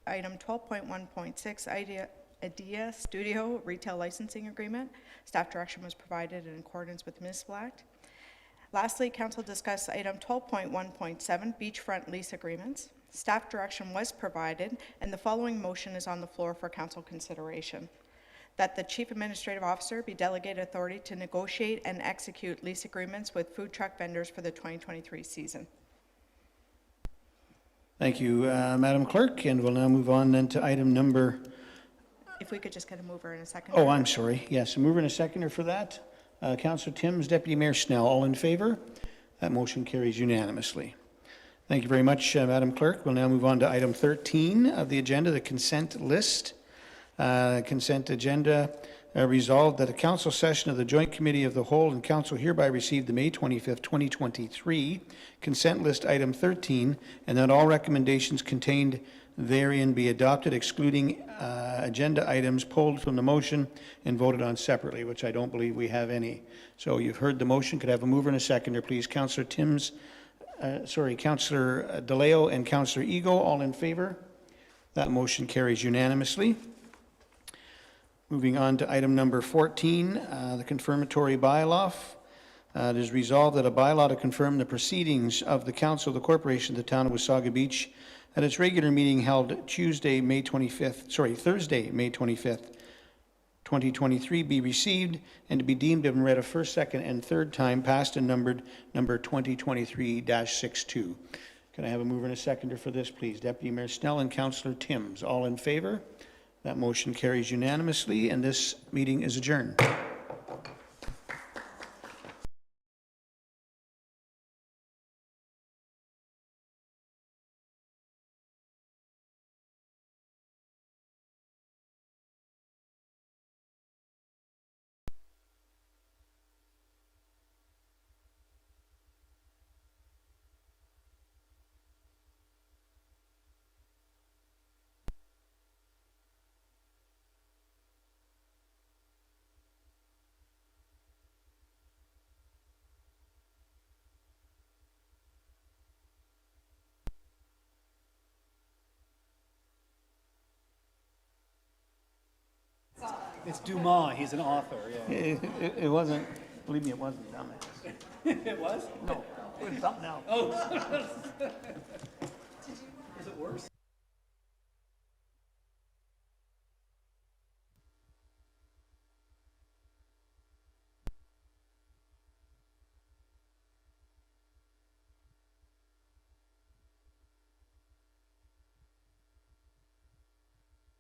Item 12.1.6, IDEA Studio Retail Licensing Agreement. Staff direction was provided in accordance with the Municipal Act. Lastly, Council discussed item 12.1.7, Beachfront Lease Agreements. Staff direction was provided, and the following motion is on the floor for Council consideration. That the Chief Administrative Officer be delegated authority to negotiate and execute lease agreements with food truck vendors for the 2023 season. Thank you, Madam Clerk, and we'll now move on then to item number... If we could just get a mover in a second. Oh, I'm sorry. Yes, a mover and a seconder for that. Councillor Timms, Deputy Mayor Snell, all in favor? That motion carries unanimously. Thank you very much, Madam Clerk. We'll now move on to item 13 of the agenda, the consent list. Consent agenda resolved that a council session of the Joint Committee of the Whole and Council hereby received the May 25th, 2023 consent list item 13, and that all recommendations contained therein be adopted, excluding agenda items pulled from the motion and voted on separately, which I don't believe we have any. So you've heard the motion. Could I have a mover and a seconder, please? Councillor Timms, Councillor DeLeo and Councillor Ego, all in favor? That motion carries unanimously. Moving on to item number 14, the confirmatory bylaw. It is resolved that a bylaw to confirm the proceedings of the Council of the Corporation of the Town of Wasaga Beach at its regular meeting held Thursday, May 25th, 2023, be received and to be deemed to have been read a first, second, and third time, passed and numbered number 2023-62. Can I have a mover and a seconder for this, please? Deputy Mayor Snell and Councillor Timms, all in favor? That motion carries unanimously, and this meeting is adjourned. It's Dumas. He's an author. Yeah. It wasn't, believe me, it wasn't dumbass. It was? No, it was something else. Oh. Is it worse?